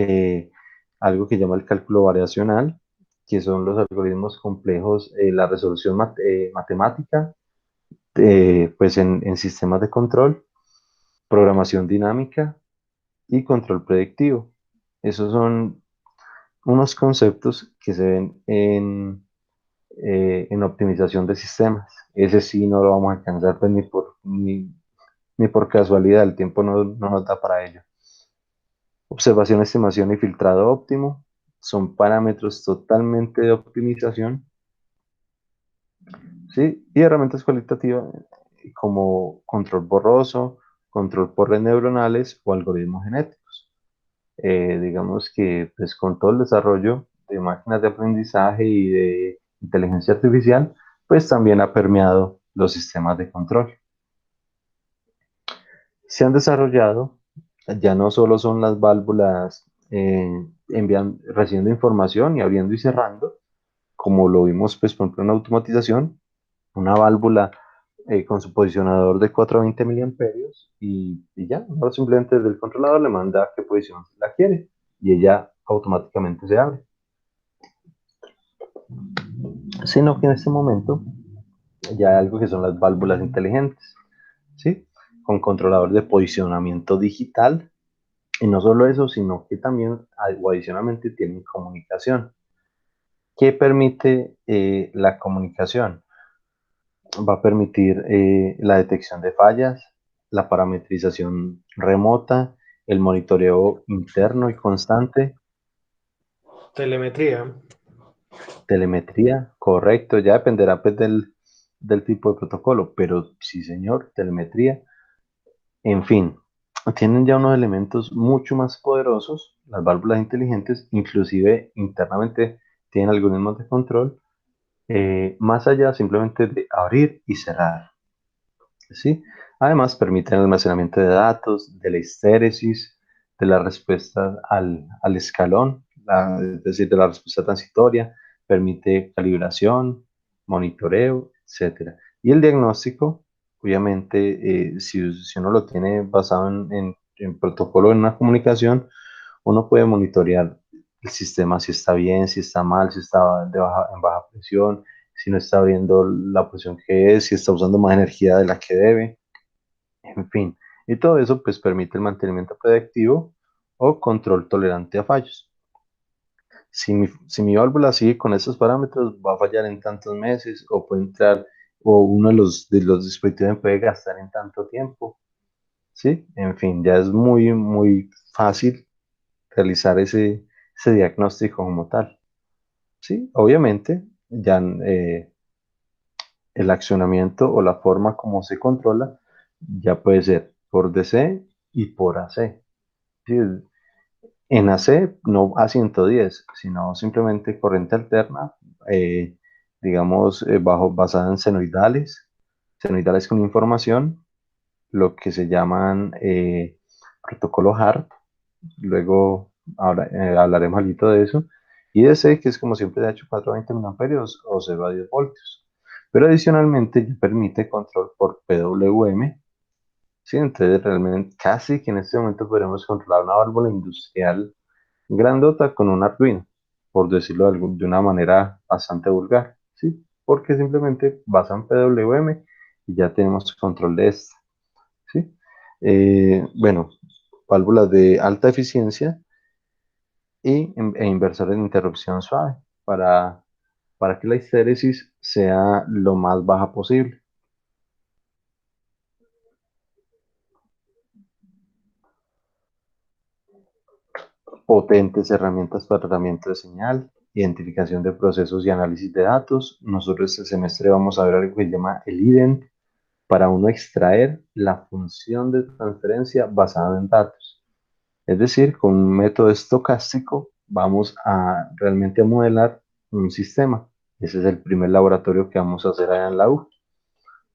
algo que llama el cálculo variacional, que son los algoritmos complejos, la resolución matemática, pues en sistemas de control, programación dinámica y control predictivo. Esos son unos conceptos que se ven en optimización de sistemas. Ese sí no lo vamos a alcanzar pues, ni por casualidad, el tiempo no nos da para ello. Observación, estimación y filtrado óptimo son parámetros totalmente de optimización, ¿sí? Y herramientas cualitativas como control borroso, control por redes neuronales o algoritmos genéticos. Digamos que pues, con todo el desarrollo de máquinas de aprendizaje y de inteligencia artificial, pues también ha permeado los sistemas de control. Se han desarrollado, ya no solo son las válvulas recibiendo información y abriendo y cerrando, como lo vimos, pues, por ejemplo, en automatización, una válvula con su posicionador de 420 miliamperios y ya, ahora simplemente desde el controlador le manda qué posición la quiere y ella automáticamente se abre. Sino que en este momento ya hay algo que son las válvulas inteligentes, ¿sí? Con controlador de posicionamiento digital. Y no solo eso, sino que también adicionalmente tienen comunicación. ¿Qué permite la comunicación? Va a permitir la detección de fallas, la parametrización remota, el monitoreo interno y constante, Telemetría. telemetría, correcto, ya dependerá pues, del tipo de protocolo, pero sí señor, telemetría, en fin, tienen ya unos elementos mucho más poderosos, las válvulas inteligentes, inclusive internamente tienen algoritmos de control, más allá simplemente de abrir y cerrar. ¿Sí? Además, permiten el almacenamiento de datos, de la histéresis, de la respuesta al escalón, es decir, de la respuesta transitoria, permite calibración, monitoreo, etcétera. Y el diagnóstico, obviamente, si uno lo tiene basado en protocolo, en una comunicación, uno puede monitorear el sistema si está bien, si está mal, si está en baja presión, si no está viendo la presión que es, si está usando más energía de la que debe, en fin. Y todo eso pues permite el mantenimiento predictivo o control tolerante a fallos. Si mi válvula sigue con esos parámetros, va a fallar en tantos meses o puede entrar, o uno de los dispositivos me puede gastar en tanto tiempo. ¿Sí? En fin, ya es muy, muy fácil realizar ese diagnóstico como tal. Sí, obviamente, ya el accionamiento o la forma como se controla ya puede ser por DC y por AC. Sí, en AC no a 110, sino simplemente corriente alterna, eh, digamos, basada en senoidales con información, lo que se llaman protocolo HART. Luego ahora, hablaremos algo de eso. Y DC, que es como siempre de hecho 420 miliamperios o 0 a 10 voltios. Pero adicionalmente ya permite control por PWM. Sí, entonces realmente casi que en este momento podremos controlar una válvula industrial grandota con un Arduino, por decirlo de una manera bastante vulgar. Sí, porque simplemente basan PWM y ya tenemos control de esta. ¿Sí? Bueno, válvulas de alta eficiencia e inversores de interrupción suave para que la histéresis sea lo más baja posible. Potentes herramientas para tratamiento de señal, identificación de procesos y análisis de datos. Nosotros este semestre vamos a ver algo que se llama el IDENT para uno extraer la función de transferencia basada en datos. Es decir, con un método estocástico vamos a realmente a modelar un sistema. Ese es el primer laboratorio que vamos a hacer allá en la U.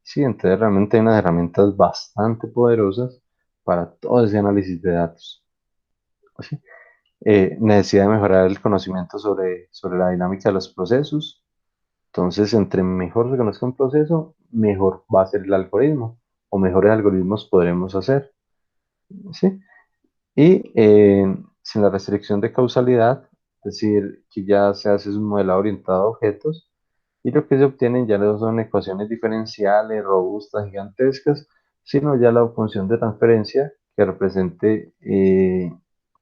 Sí, entonces realmente hay unas herramientas bastante poderosas para todo ese análisis de datos. ¿Sí? Necesidad de mejorar el conocimiento sobre la dinámica de los procesos. Entonces, entre mejor se conozca un proceso, mejor va a ser el algoritmo o mejores algoritmos podremos hacer. ¿Sí? Y sin la restricción de causalidad, es decir, que ya se hace un modelado orientado a objetos y lo que se obtienen ya no son ecuaciones diferenciales robustas, gigantescas, sino ya la función de transferencia que represente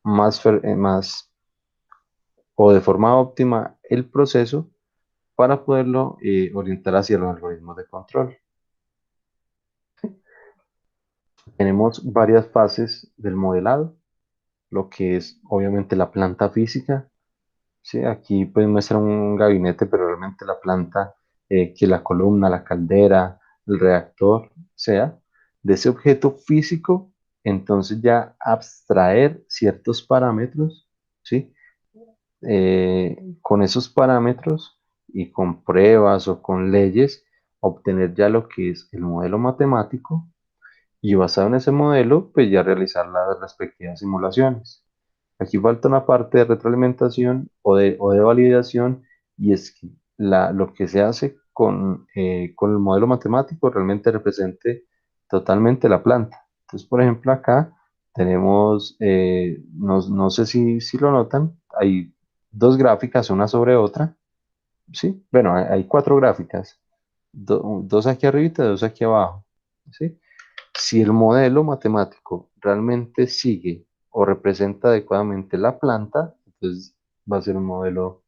más o de forma óptima el proceso para poderlo orientar hacia los algoritmos de control. Tenemos varias fases del modelado, lo que es obviamente la planta física. Sí, aquí pues muestra un gabinete, pero realmente la planta, que la columna, la caldera, el reactor, sea de ese objeto físico, entonces ya abstraer ciertos parámetros, ¿sí? Con esos parámetros y con pruebas o con leyes, obtener ya lo que es el modelo matemático y basado en ese modelo, pues ya realizar las respectivas simulaciones. Aquí falta una parte de retroalimentación o de validación, y es que lo que se hace con el modelo matemático realmente represente totalmente la planta. Entonces, por ejemplo, acá tenemos, no sé si lo notan, hay dos gráficas una sobre otra, ¿sí? Bueno, hay cuatro gráficas, dos aquí arriba y dos aquí abajo, ¿sí? Si el modelo matemático realmente sigue o representa adecuadamente la planta, entonces va a ser un modelo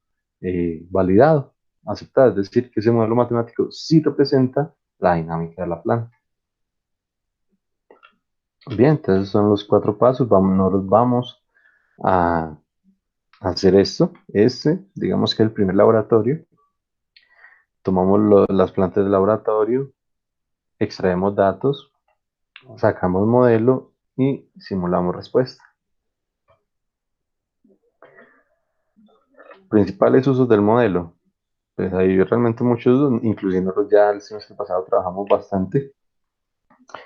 validado, aceptado. Es decir, que ese modelo matemático sí representa la dinámica de la planta. Bien, entonces son los cuatro pasos. Vamos a hacer esto. Digamos que el primer laboratorio. Tomamos las plantas del laboratorio, extraemos datos, sacamos modelo y simulamos respuesta. Principales usos del modelo. Pues hay realmente muchos usos, inclusive nosotros ya el semestre pasado trabajamos bastante.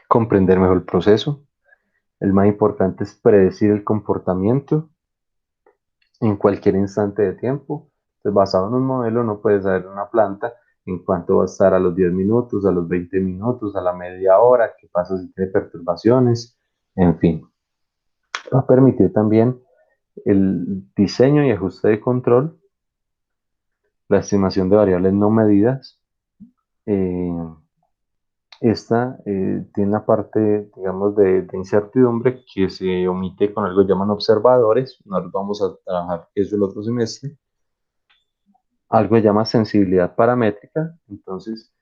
Comprender mejor el proceso. El más importante es predecir el comportamiento en cualquier instante de tiempo. Entonces, basado en un modelo, no puedes saber una planta en cuánto va a estar a los 10 minutos, a los 20 minutos, a la media hora, qué pasa si tiene perturbaciones, en fin. Va a permitir también el diseño y ajuste de control, la estimación de variables no medidas. eh, Esta tiene una parte, digamos, de incertidumbre que se omite con algo que llaman observadores. Nosotros vamos a trabajar eso el otro semestre. Algo que llama sensibilidad paramétrica. Entonces,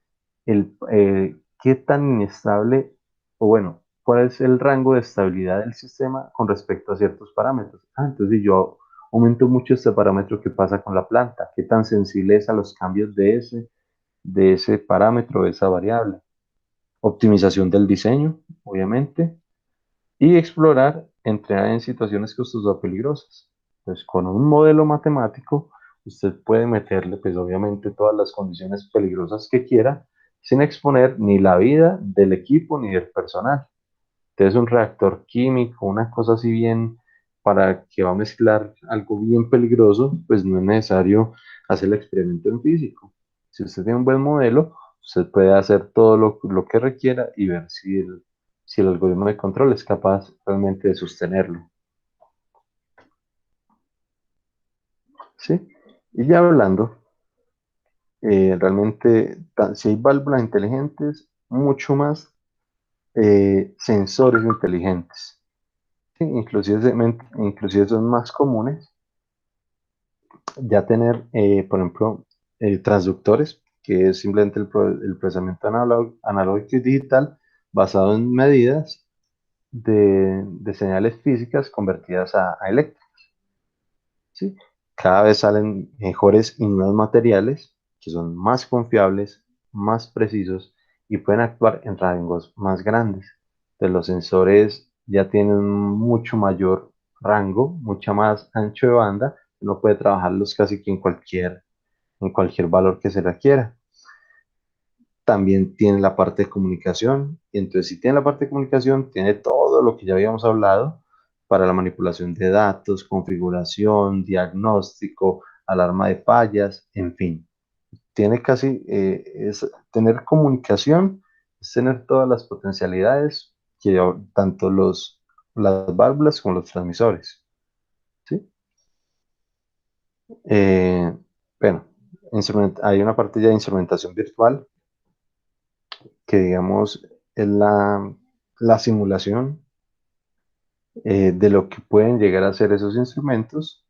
qué tan inestable, o bueno, cuál es el rango de estabilidad del sistema con respecto a ciertos parámetros. Entonces, si yo aumento mucho este parámetro, ¿qué pasa con la planta? ¿Qué tan sensible es a los cambios de ese parámetro, de esa variable? Optimización del diseño, obviamente, y explorar, entrenar en situaciones costosas o peligrosas. Pues con un modelo matemático, usted puede meterle, pues obviamente, todas las condiciones peligrosas que quiera, sin exponer ni la vida del equipo ni del personal. Entonces, un reactor químico, una cosa así bien, para que va a mezclar algo bien peligroso, pues no es necesario hacer el experimento en físico. Si usted tiene un buen modelo, usted puede hacer todo lo que requiera y ver si el algoritmo de control es capaz realmente de sostenerlo. ¿Sí? Y ya hablando, realmente, si hay válvulas inteligentes, mucho más sensores inteligentes. Sí, inclusive son más comunes ya tener, por ejemplo, transductores, que es simplemente el procesamiento analógico y digital basado en medidas de señales físicas convertidas a eléctricas. ¿Sí? Cada vez salen mejores y nuevos materiales que son más confiables, más precisos y pueden actuar en rangos más grandes. Entonces, los sensores ya tienen un mucho mayor rango, mucha más ancho de banda. Uno puede trabajarlos casi que en cualquier valor que se requiera. También tiene la parte de comunicación. Y entonces, si tiene la parte de comunicación, tiene todo lo que ya habíamos hablado para la manipulación de datos, configuración, diagnóstico, alarma de fallas, en fin. Tiene casi, tener comunicación, es tener todas las potencialidades que tanto las válvulas como los transmisores. ¿Sí? Eh, bueno, hay una parte ya de instrumentación virtual que digamos es la simulación de lo que pueden llegar a ser esos instrumentos.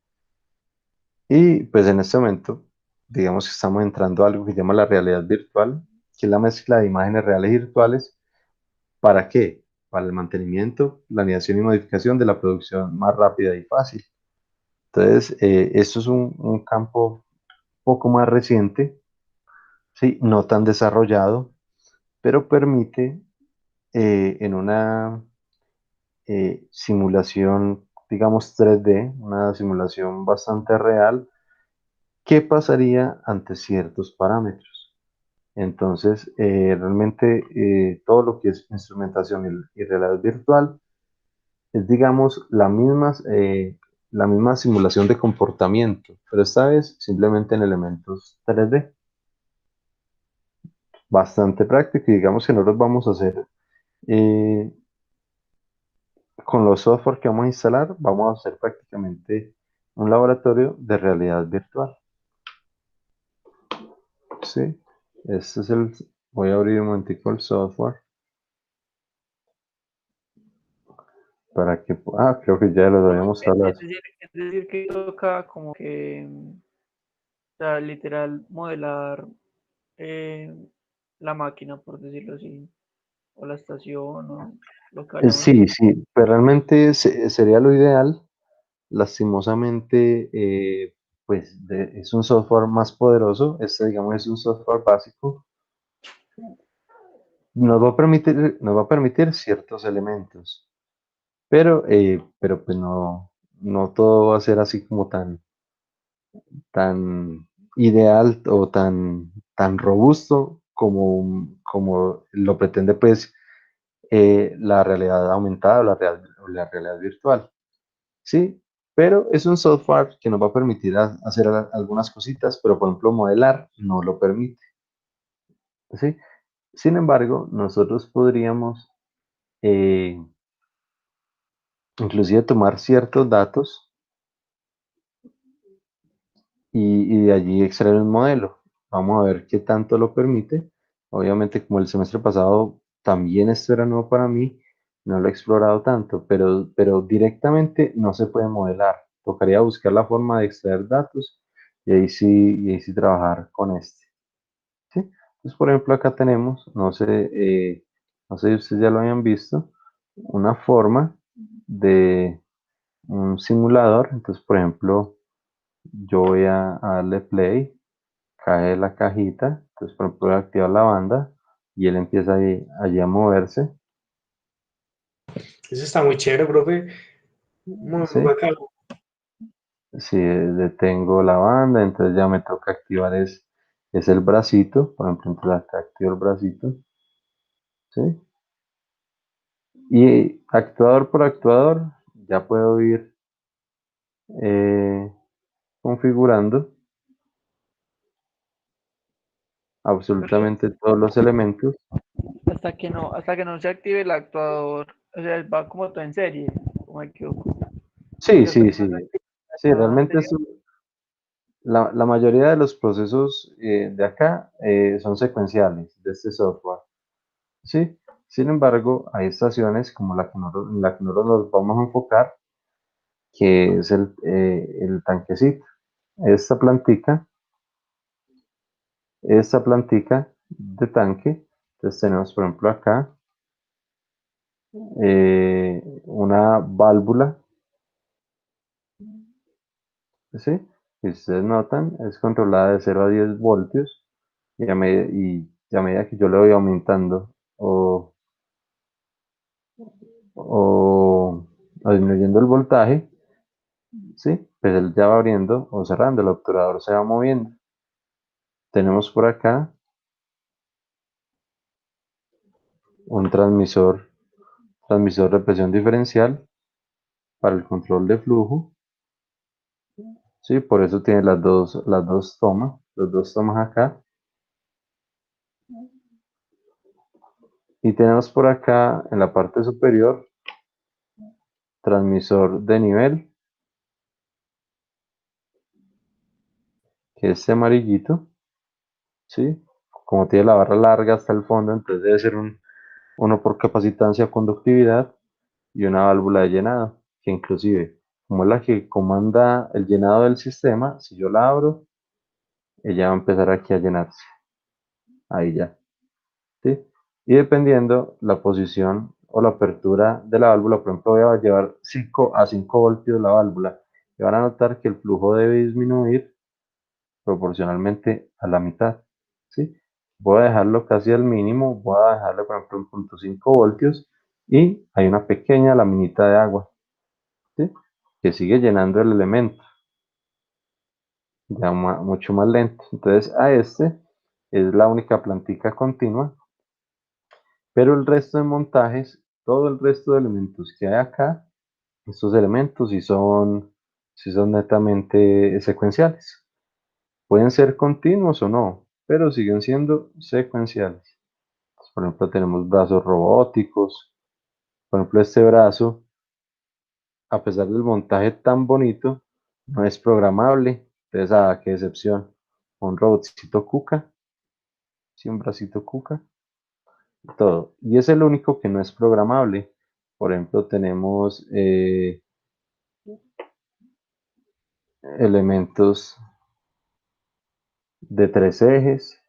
Y pues en este momento, digamos que estamos entrando a algo que se llama la realidad virtual, que es la mezcla de imágenes reales y virtuales. ¿Para qué? Para el mantenimiento, planeación y modificación de la producción más rápida y fácil. Entonces, esto es un campo poco más reciente, ¿sí? No tan desarrollado, pero permite en una simulación, digamos 3D, una simulación bastante real, qué pasaría ante ciertos parámetros. Entonces, realmente todo lo que es instrumentación y realidad virtual es, digamos, la misma simulación de comportamiento, pero esta vez simplemente en elementos 3D. Bastante práctico y digamos que nosotros vamos a hacer eh, con los software que vamos a instalar, vamos a hacer prácticamente un laboratorio de realidad virtual. Sí, este es el, voy a abrir un momentico el software para que, creo que ya lo habíamos hablado. Es decir, que toca como que, o sea, literal, modelar eh, la máquina, por decirlo así, o la estación, o lo que vayamos a Sí, hacer. sí, pero realmente sería lo ideal. Lastimosamente, pues es un software más poderoso. Este, digamos, es un software básico. Nos va a permitir ciertos elementos, pero pues no todo va a ser así como tan ideal o tan robusto como lo pretende pues la realidad aumentada o la realidad virtual. Sí, pero es un software que nos va a permitir hacer algunas cositas, pero por ejemplo modelar no lo permite. ¿Sí? Sin embargo, nosotros podríamos eh, inclusive tomar ciertos datos y de allí extraer un modelo. Vamos a ver qué tanto lo permite. Obviamente, como el semestre pasado también esto era nuevo para mí, no lo he explorado tanto, pero directamente no se puede modelar. Tocaría buscar la forma de extraer datos y ahí sí trabajar con este. ¿Sí? Entonces, por ejemplo, acá tenemos, no sé si ustedes ya lo habían visto, una forma de un simulador. Entonces, por ejemplo, yo voy a darle play, cae la cajita, entonces por ejemplo voy a activar la banda y él empieza allí a moverse, Eso está muy chévere, profe. Muy, ¿sí? muy bacano. Si detengo la banda, entonces ya me toca activar es el bracito, por ejemplo, entonces acá activo el bracito, ¿sí? Y actuador por actuador ya puedo ir eh, configurando Pero absolutamente todos los elementos. hasta que no se active el actuador, o sea, va como todo en serie, como me equivoco. Sí, Porque hasta sí, que no sí. se active Sí, la realmente anterior, la mayoría de los procesos de acá son secuenciales de este software, ¿sí? Sin embargo, hay estaciones como en la que nosotros nos vamos a enfocar, que es el tanquecito. Esta plantica, esta plantica de tanque, entonces tenemos por ejemplo acá una válvula, ¿sí? Y ustedes notan, es controlada de 0 a 10 voltios y a medida que yo le voy aumentando o, o disminuyendo el voltaje, ¿sí? Pues él ya va abriendo o cerrando, el obturador se va moviendo. Tenemos por acá un transmisor de presión diferencial para el control de flujo, ¿sí? Por eso tiene las dos tomas, las dos tomas acá. Y tenemos por acá en la parte superior transmisor de nivel, que es este amarillito, ¿sí? Como tiene la barra larga hasta el fondo, entonces debe ser uno por capacitancia o conductividad y una válvula de llenado, que inclusive, como es la que comanda el llenado del sistema, si yo la abro, ella va a empezar aquí a llenarse. Ahí ya, ¿sí? Y dependiendo la posición o la apertura de la válvula, por ejemplo, voy a llevar 5 a 5 voltios la válvula, y van a notar que el flujo debe disminuir proporcionalmente a la mitad, ¿sí? Voy a dejarlo casi al mínimo, voy a dejarle por ejemplo 1.5 voltios y hay una pequeña laminita de agua, ¿sí? Que sigue llenando el elemento, ya mucho más lento. Entonces a este es la única plantica continua, pero el resto de montajes, todo el resto de elementos que hay acá, estos elementos sí son si son netamente secuenciales. Pueden ser continuos o no, pero siguen siendo secuenciales. Entonces, por ejemplo, tenemos brazos robóticos. Por ejemplo, este brazo, a pesar del montaje tan bonito, no es programable. Entonces, qué excepción. Un robotcito Kuka, sí, un bracito Kuka, todo. Y es el único que no es programable. Por ejemplo, tenemos elementos de 3 ejes,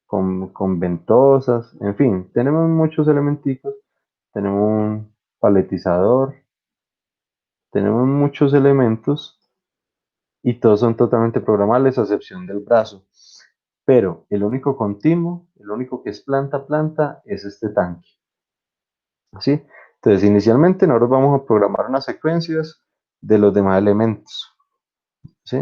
con ventosas, en fin, tenemos muchos elementicos, tenemos un paletizador, tenemos muchos elementos y todos son totalmente programables a excepción del brazo. Pero el único continuo, el único que es planta a planta, es este tanque. ¿Sí? Entonces, inicialmente nosotros vamos a programar unas secuencias de los demás elementos. ¿Sí?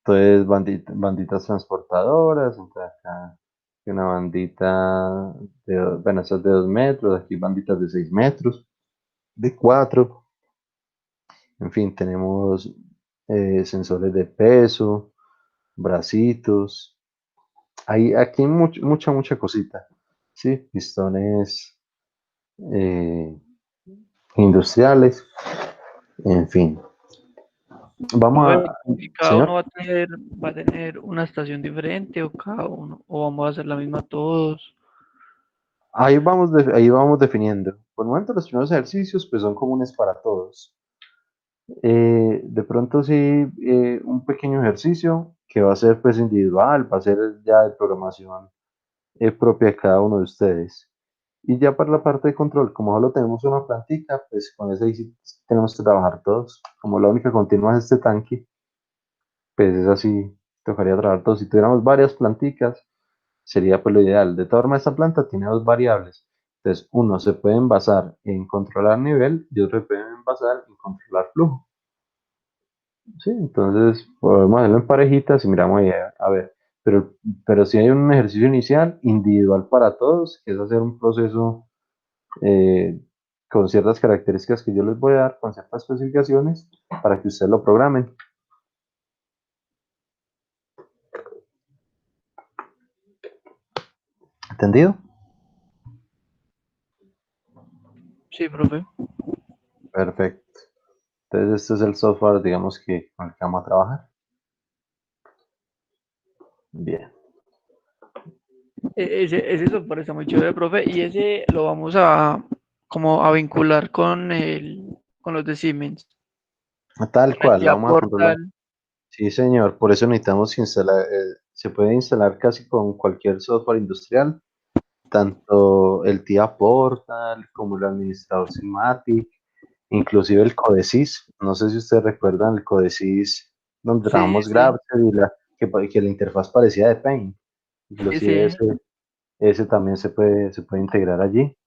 Entonces, banditas transportadoras, entonces acá una bandita bueno, estas de 2 metros, aquí banditas de 6 metros, de 4, en fin, tenemos sensores de peso, bracitos, aquí hay mucha cosita, ¿sí? Pistones industriales, en fin. Vamos Profe, a, ¿y cada uno señor, va a tener una estación diferente o cada uno? ¿O vamos a hacer la misma todos? ahí vamos definiendo. Por el momento los primeros ejercicios pues son comunes para todos. De pronto sí, un pequeño ejercicio que va a ser pues individual, va a ser ya de programación propia de cada uno de ustedes. Y ya para la parte de control, como solo tenemos una plantica, pues con esa ahí sí tenemos que trabajar todos. Como la única continua es este tanque, pues es así, tocaría trabajar todos. Si tuviéramos varias planticas, sería pues lo ideal. De todas formas, esta planta tiene 2 variables. Entonces, uno se pueden basar en controlar nivel y otro se pueden basar en controlar flujo. Sí, entonces podemos hacerlo en parejitas y miramos ahí, a ver. Pero si hay un ejercicio inicial individual para todos, que es hacer un proceso eh, con ciertas características que yo les voy a dar, con ciertas especificaciones, para que ustedes lo programen. ¿Entendido? Sí, profe. Perfecto. Entonces, este es el software, digamos, con el que vamos a trabajar. Bien. Ese software está muy chévere, profe, y ese lo vamos a como a vincular con los de Siemens, Tal con el cual, lo TIA vamos a controlar. Portal. Sí, señor. Por eso necesitamos instalar, se puede instalar casi con cualquier software industrial, tanto el TIA Portal como el administrador Simatic, inclusive el Codesys. No sé si ustedes recuerdan el Codesys donde Sí, trabajamos sí, Grabster y que la interfaz parecía de Paint. sí, Inclusive sí. ese también se puede integrar allí.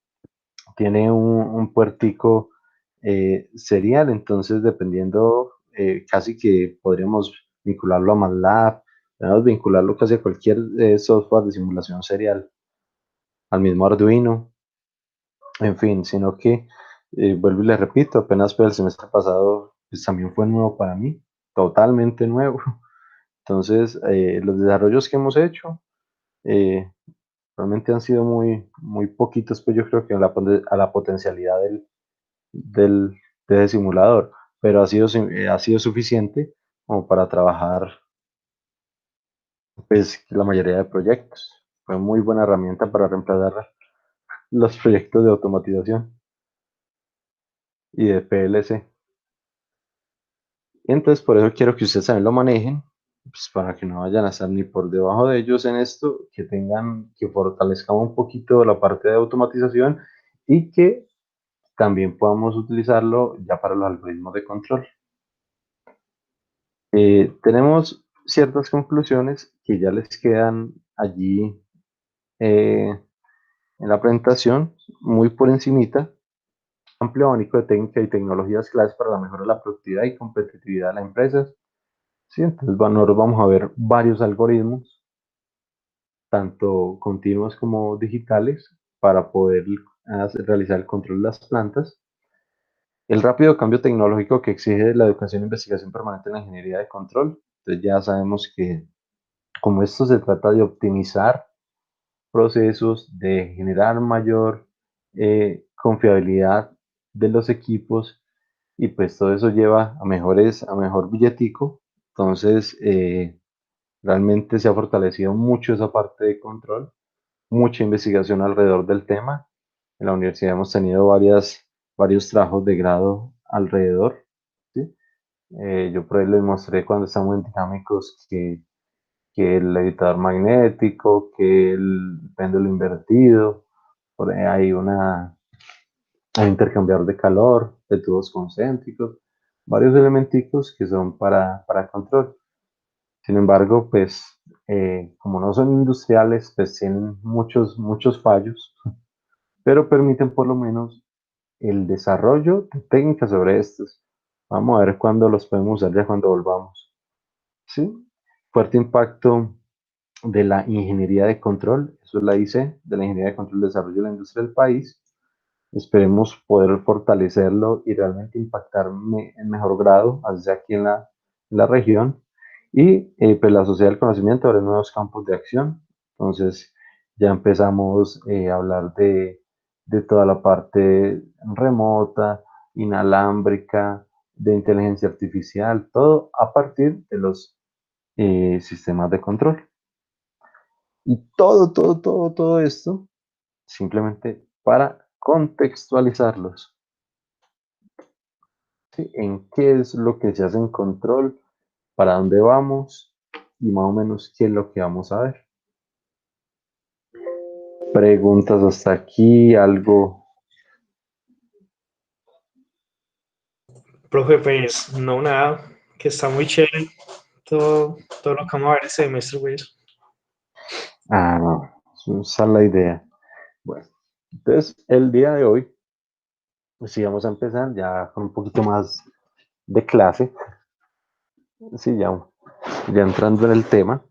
Tiene un puertico serial, entonces dependiendo, casi que podríamos vincularlo a MATLAB, podríamos vincularlo casi a cualquier software de simulación serial, al mismo Arduino, en fin, sino que, vuelvo y le repito, apenas fue el semestre pasado, pues también fue nuevo para mí, totalmente nuevo. Entonces, los desarrollos que hemos hecho eh, realmente han sido muy poquitos, pues yo creo que a la potencialidad del, de ese simulador, pero ha sido suficiente como para trabajar pues la mayoría de proyectos. Fue muy buena herramienta para reemplazar los proyectos de automatización y de PLC. Y entonces por eso quiero que ustedes también lo manejen, pues para que no vayan a estar ni por debajo de ellos en esto, que fortalezcamos un poquito la parte de automatización y que también podamos utilizarlo ya para los algoritmos de control. Tenemos ciertas conclusiones que ya les quedan allí en la presentación, muy por encimita. Amplio abanico de técnicas y tecnologías claves para la mejora de la productividad y competitividad de las empresas. Sí, entonces nosotros vamos a ver varios algoritmos, tanto continuos como digitales, para poder realizar el control de las plantas. el rápido cambio tecnológico que exige la educación e investigación permanente en la ingeniería de control. Entonces ya sabemos que como esto se trata de optimizar procesos, de generar mayor confiabilidad de los equipos y pues todo eso lleva a mejor billetico. Entonces, realmente se ha fortalecido mucho esa parte de control, mucha investigación alrededor del tema. En la universidad hemos tenido varios trabajos de grado alrededor, ¿sí? Yo por ahí les mostré cuando estamos en dinámicos que el editador magnético, que el péndulo invertido, por ahí hay intercambiador de calor, de tubos concéntricos, varios elementicos que son para control. Sin embargo, pues como no son industriales, pues tienen muchos fallos, pero permiten por lo menos el desarrollo de técnicas sobre estos. Vamos a ver cuándo los podemos usar ya cuando volvamos. ¿Sí? Fuerte impacto de la ingeniería de control, eso es la IC, de la ingeniería de control, desarrollo de la industria del país. Esperemos poder fortalecerlo y realmente impactar en mejor grado, así sea aquí en la región. Y pues la sociedad del conocimiento abre nuevos campos de acción. Entonces ya empezamos a hablar de toda la parte remota, inalámbrica, de inteligencia artificial, todo a partir de los sistemas de control. Y todo esto simplemente para contextualizarlos. ¿Sí? En qué es lo que se hace en control, para dónde vamos y más o menos qué es lo que vamos a ver. Preguntas hasta aquí, algo. Profe, pues no, nada, que está muy chévere todo lo que vamos a ver este semestre, pues. Ah, no, esa es la idea. Bueno, entonces el día de hoy, pues sí, vamos a empezar ya con un poquito más de clase. Sí, ya entrando en el tema.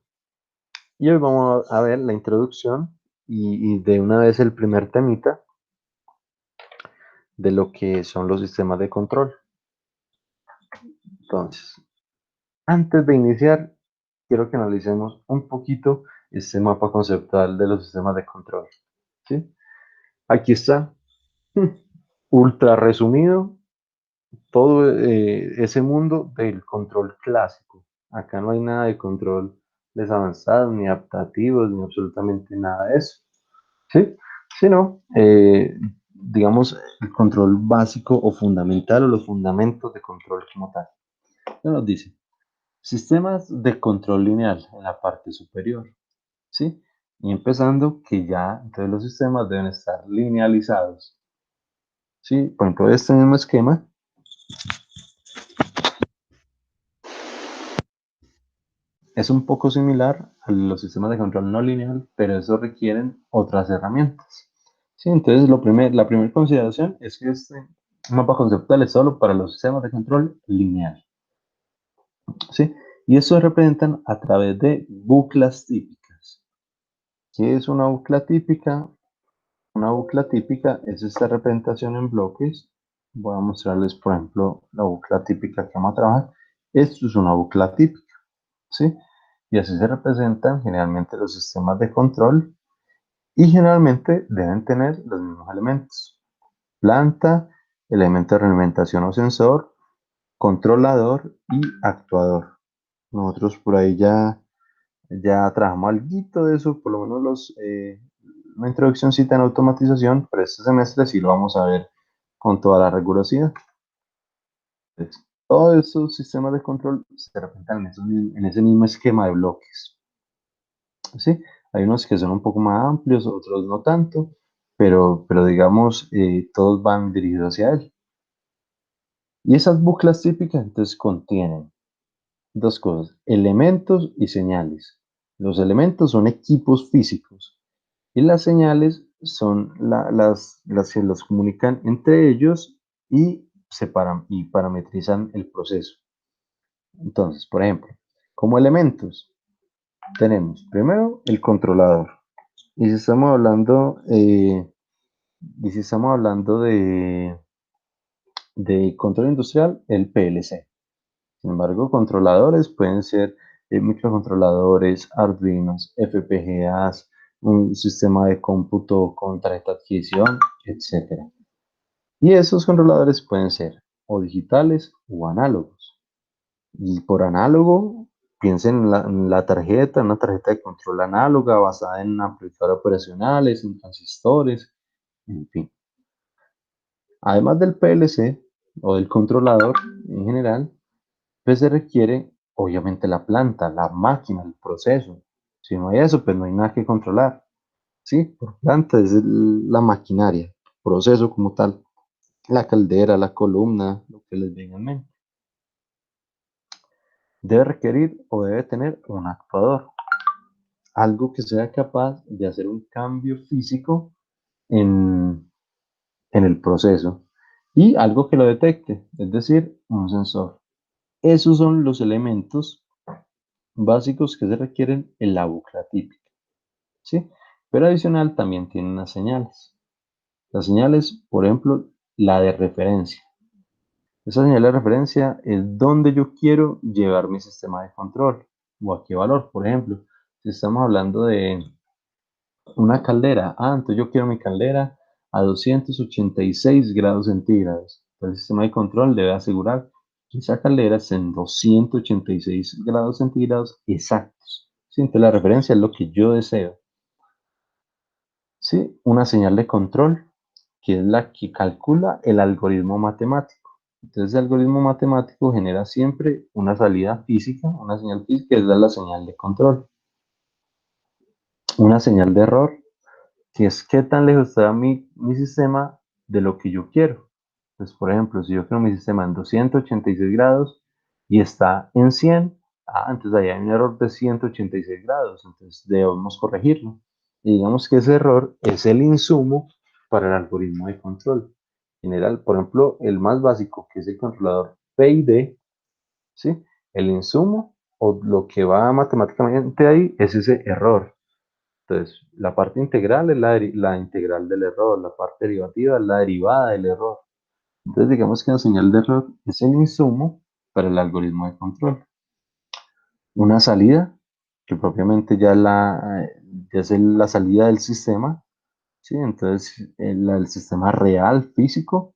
Y hoy vamos a ver la introducción y de una vez el primer temita de lo que son los sistemas de control. Entonces, antes de iniciar, quiero que analicemos un poquito este mapa conceptual de los sistemas de control. ¿Sí? Aquí está, ultra resumido, todo ese mundo del control clásico. Acá no hay nada de control avanzados, ni adaptativos, ni absolutamente nada de eso. ¿Sí? Sino, digamos, el control básico o fundamental o los fundamentos de control como tal. ¿Qué nos dice? Sistemas de control lineal en la parte superior, ¿sí? Y empezando que ya entonces los sistemas deben estar linealizados, ¿sí? Por ejemplo, este mismo esquema es un poco similar a los sistemas de control no lineal, pero eso requieren otras herramientas, ¿sí? Entonces, la primera consideración es que este mapa conceptual es solo para los sistemas de control lineal, ¿sí? Y eso se representan a través de buclas típicas. ¿Qué es una bucla típica? Una bucla típica es esta representación en bloques. Voy a mostrarles, por ejemplo, la bucla típica que vamos a trabajar. Esto es una bucla típica, ¿sí? Y así se representan generalmente los sistemas de control y generalmente deben tener los mismos elementos. Planta, elemento de realimentación o sensor, controlador y actuador. Nosotros por ahí ya trabajamos algo de eso, por lo menos una introduccióncita en automatización, pero este semestre sí lo vamos a ver con toda la rigurosidad. Entonces, todos estos sistemas de control se representan en ese mismo esquema de bloques. ¿Sí? Hay unos que son un poco más amplios, otros no tanto, pero digamos, todos van dirigidos hacia él. Y esas buclas típicas entonces contienen dos cosas, elementos y señales. Los elementos son equipos físicos y las señales son las que los comunican entre ellos y separan y parametrizan el proceso. Entonces, por ejemplo, como elementos tenemos primero el controlador. Y si estamos hablando, y si estamos hablando De control industrial, el PLC. Sin embargo, controladores pueden ser microcontroladores, Arduinos, FPGAs, un sistema de cómputo con tarjeta de adquisición, etc. Y esos controladores pueden ser o digitales o análogos. Y por análogo, piensen en la tarjeta, una tarjeta de control análoga basada en amplificadores operacionales, en transistores, en fin. Además del PLC o del controlador en general, pues se requiere obviamente la planta, la máquina, el proceso. Si no hay eso, pues no hay nada que controlar. ¿Sí? Por planta es la maquinaria, proceso como tal, la caldera, la columna, lo que les venga en mente. Debe requerir o debe tener un actuador, algo que sea capaz de hacer un cambio físico en el proceso y algo que lo detecte, es decir, un sensor. Esos son los elementos básicos que se requieren en la bucla típica, ¿sí? Pero adicional también tiene unas señales. Las señales, por ejemplo, la de referencia. Esa señal de referencia es donde yo quiero llevar mi sistema de control o a qué valor. Por ejemplo, si estamos hablando de una caldera, entonces yo quiero mi caldera a 286 grados centígrados. Entonces el sistema de control debe asegurar que esa caldera esté en 286 grados centígrados exactos. ¿Sí? Entonces la referencia es lo que yo deseo. ¿Sí? Una señal de control, que es la que calcula el algoritmo matemático. Entonces el algoritmo matemático genera siempre una salida física, una señal física, es la señal de control. Una señal de error, que es qué tan lejos está mi sistema de lo que yo quiero. Entonces, por ejemplo, si yo quiero mi sistema en 286 grados y está en 100, entonces ahí hay un error de 186 grados, entonces debemos corregirlo. Y digamos que ese error es el insumo para el algoritmo de control. En general, por ejemplo, el más básico, que es el controlador PID, ¿sí? El insumo o lo que va matemáticamente ahí es ese error. Entonces, la parte integral es la integral del error, la parte derivativa es la derivada del error. Entonces, digamos que la señal de error es el insumo para el algoritmo de control. Una salida, que propiamente ya es la salida del sistema, ¿sí? Entonces, el sistema real, físico,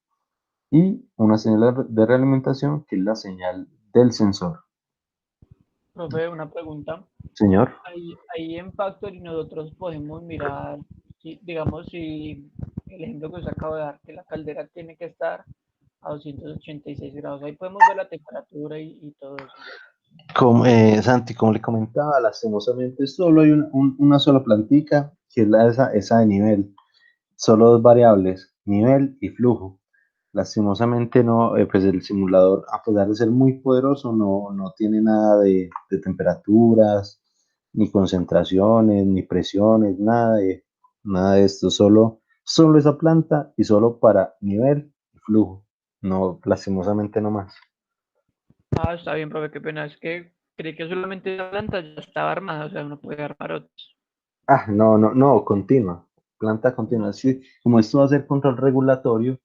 y una señal de realimentación, que es la señal del sensor. Profe, una pregunta. Señor. Ahí en Factory nosotros podemos mirar, digamos, si el ejemplo que os acabo de dar, que la caldera tiene que estar a 286 grados. Ahí podemos ver la temperatura y todo eso. Santi, como le comentaba, lastimosamente solo hay una sola plantica, que es esa de nivel. Solo dos variables, nivel y flujo. Lastimosamente no, pues el simulador, a pesar de ser muy poderoso, no tiene nada de temperaturas, ni concentraciones, ni presiones, nada de esto. Solo esa planta y solo para nivel y flujo. No, lastimosamente no más. Está bien, profe, qué pena. Es que creí que solamente la planta ya estaba armada, o sea, uno puede armar otros. No, continua, planta continua. Sí, como esto va a ser control regulatorio,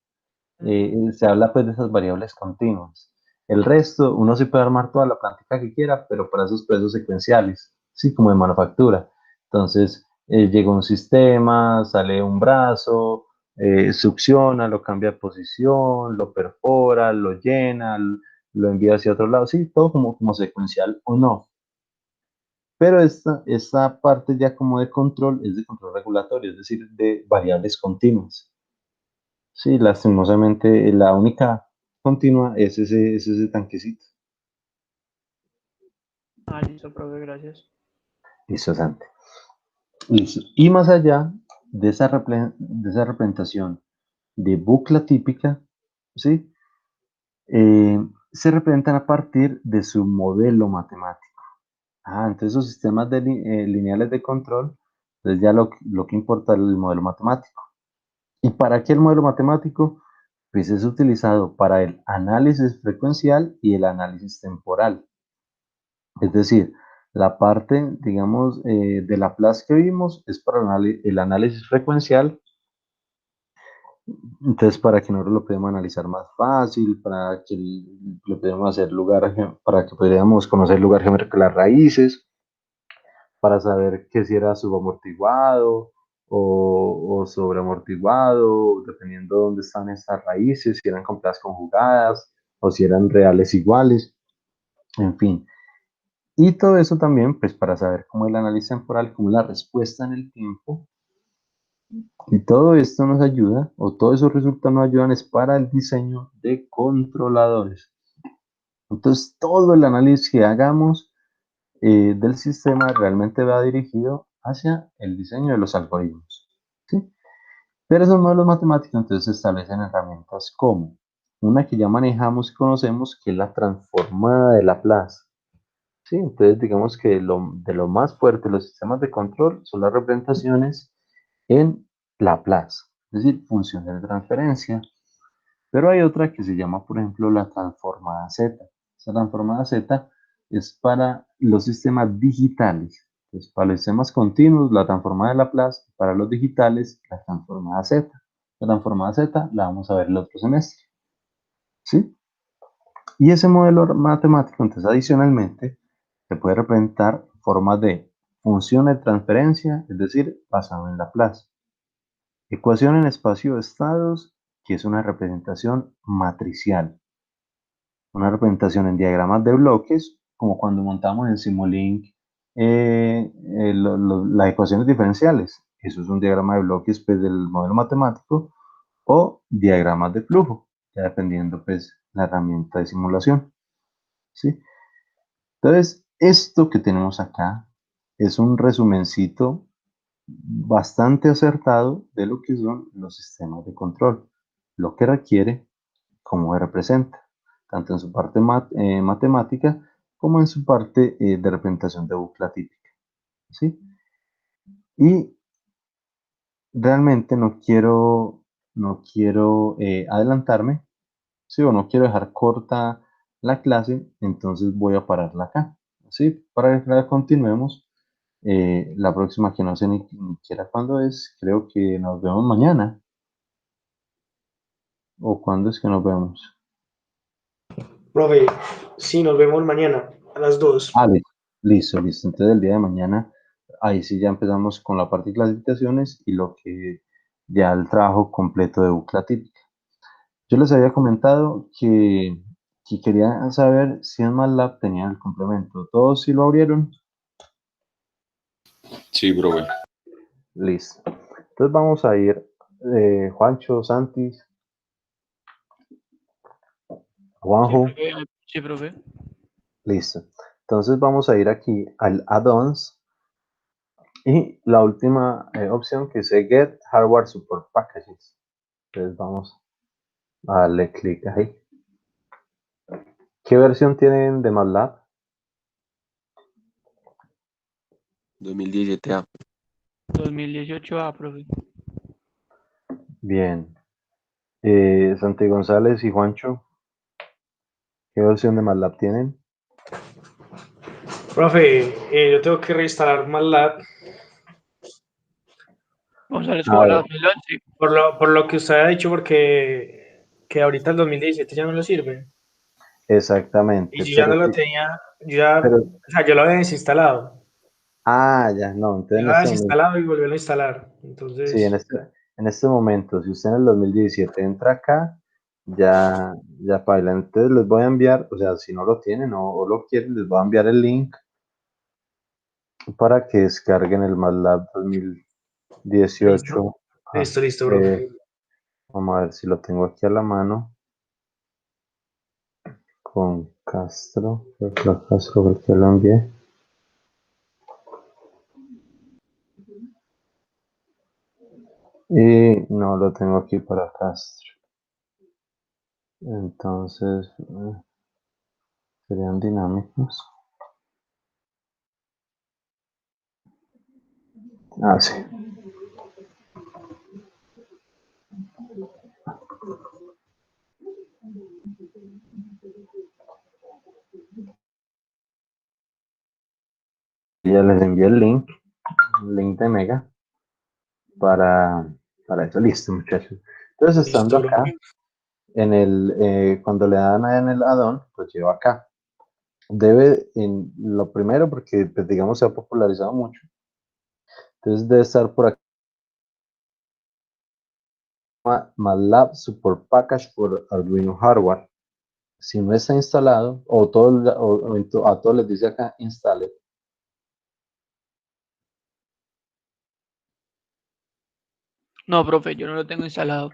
se habla pues de esas variables continuas. El resto, uno sí puede armar toda la plantita que quiera, pero para esos procesos secuenciales, sí, como de manufactura. Entonces, llega un sistema, sale un brazo, succiona, lo cambia de posición, lo perfora, lo llena, lo envía hacia otro lado, sí, todo como secuencial o no. Pero esta parte ya como de control es de control regulatorio, es decir, de variables continuas. Sí, lastimosamente la única continua es ese tanquecito. Listo, profe, gracias. Listo, Santi. Listo. Y más allá de esa representación de bucla típica, ¿sí? Se representan a partir de su modelo matemático. Entonces esos sistemas lineales de control, entonces ya lo que importa es el modelo matemático. ¿Y para qué el modelo matemático? Pues es utilizado para el análisis frecuencial y el análisis temporal. Es decir, la parte, digamos, de Laplace que vimos es para el análisis frecuencial Entonces, para que nosotros lo podamos analizar más fácil, para que le podamos hacer lugar, para que podamos conocer el lugar geométrico de las raíces, para saber que si era subamortiguado o sobreamortiguado, dependiendo de dónde están estas raíces, si eran complejas conjugadas o si eran reales iguales, en fin. Y todo eso también, pues para saber cómo es el análisis temporal, cómo es la respuesta en el tiempo. Y todo esto nos ayuda, o todos esos resultados nos ayudan es para el diseño de controladores. Entonces, todo el análisis que hagamos del sistema realmente va dirigido hacia el diseño de los algoritmos. ¿Sí? Pero esos modelos matemáticos entonces se establecen herramientas como una que ya manejamos y conocemos, que es la transformada de Laplace. ¿Sí? Entonces, digamos que de lo más fuerte de los sistemas de control son las representaciones en Laplace, es decir, funciones de transferencia. Pero hay otra que se llama, por ejemplo, la transformada Z. Esa transformada Z es para los sistemas digitales. Entonces, para los sistemas continuos, la transformada de Laplace; para los digitales, la transformada Z. La transformada Z la vamos a ver el otro semestre. ¿Sí? Y ese modelo matemático, entonces, adicionalmente, se puede representar en forma de función de transferencia, es decir, basado en Laplace. Ecuación en espacio de estados, que es una representación matricial. Una representación en diagramas de bloques, como cuando montamos en Simulink las ecuaciones diferenciales. Eso es un diagrama de bloques, pues, del modelo matemático, o diagramas de flujo, ya dependiendo, pues, la herramienta de simulación. ¿Sí? Entonces, esto que tenemos acá es un resumencito bastante acertado de lo que son los sistemas de control, lo que requiere, cómo se representa, tanto en su parte matemática como en su parte de representación de bucla típica. ¿Sí? Y realmente no quiero adelantarme, ¿sí? O no quiero dejar corta la clase, entonces voy a pararla acá. ¿Sí? Para que la continuemos. La próxima, que no sé ni siquiera cuándo es, creo que nos vemos mañana. ¿O cuándo es que nos vemos? Profe, sí, nos vemos mañana a las 2. Ah, listo, listo. Entonces el día de mañana, ahí sí ya empezamos con la parte de clasificaciones y lo que ya el trabajo completo de bucla típica. Yo les había comentado que quería saber si en MATLAB tenían el complemento. ¿Todos sí lo abrieron? Sí, profe. Listo. Entonces vamos a ir, Juancho, Santis, Sí, Juanjo. profe. Sí, profe. Listo. Entonces vamos a ir aquí al add-ons y la última opción, que es Get Hardware Support Packages. Entonces vamos a darle clic ahí. ¿Qué versión tienen de MATLAB? 2017A. 2018A, profe. Bien. Santi González y Juancho, ¿qué versión de MATLAB tienen? Profe, yo tengo que reinstalar MATLAB González A como la ver, 2011. por lo que usted ha dicho, porque que ahorita el 2017 ya no lo sirve. Y exactamente, yo ya no lo tenía, pero, o sea, yo lo había desinstalado. ya, no, entonces Yo en lo había este momento, desinstalado y volví a instalar. sí, Entonces, en este momento, si usted en el 2017 entra acá, ya paila. Entonces les voy a enviar, o sea, si no lo tienen o lo quieren, les voy a enviar el link para que descarguen el MATLAB listo, 2018. Ah, listo, eh, profe. vamos a ver si lo tengo aquí a la mano. Con Castro, creo que Castro fue el que lo envié. Y no lo tengo aquí para Castro. Entonces, serían dinámicos. Ah, sí. Ya les envié el link de Mega para eso. Listo, muchachos. Entonces, estando Listo, acá, profe. cuando le dan en el add-on, pues lleva acá. Debe, en lo primero, porque pues, digamos se ha popularizado mucho, entonces debe estar por aquí MATLAB Support Package por Arduino Hardware. Si no está instalado, a todos les dice acá instale, No, profe, yo no lo tengo instalado.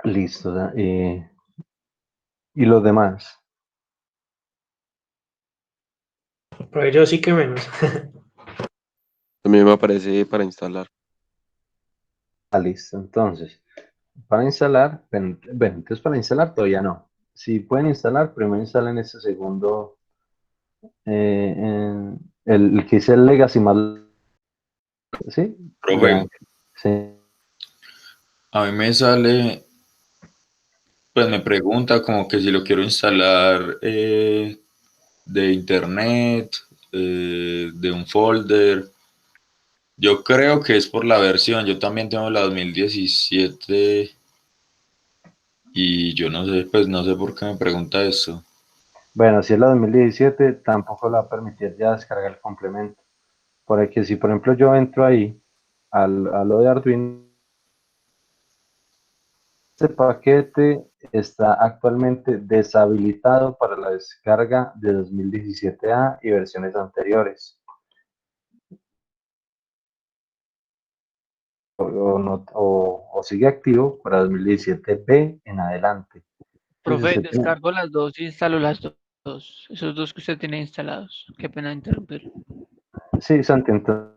listo. Y los demás, Profe, yo sí que menos. También me aparece para instalar. listo. Entonces, para instalar, bueno, entonces para instalar todavía no. Si pueden instalar, primero instalen este segundo, el que dice Legacy MATLAB, ¿sí? Profe, Ya, sí. a mí me sale, pues me pregunta como que si lo quiero instalar de internet, de un folder. Yo creo que es por la versión. Yo también tengo la 2017 y yo no sé, pues no sé por qué me pregunta eso. Bueno, si es la 2017, tampoco le va a permitir ya descargar el complemento. Porque si, por ejemplo, yo entro ahí a lo de Arduino, este paquete está actualmente deshabilitado para la descarga de 2017A y versiones anteriores. O sigue activo para 2017B en adelante. Entonces, Profe, usted tiene, descargo las dos y instalo las dos. Esos dos que usted tiene instalados. Qué pena interrumpir. sí, Santi, entonces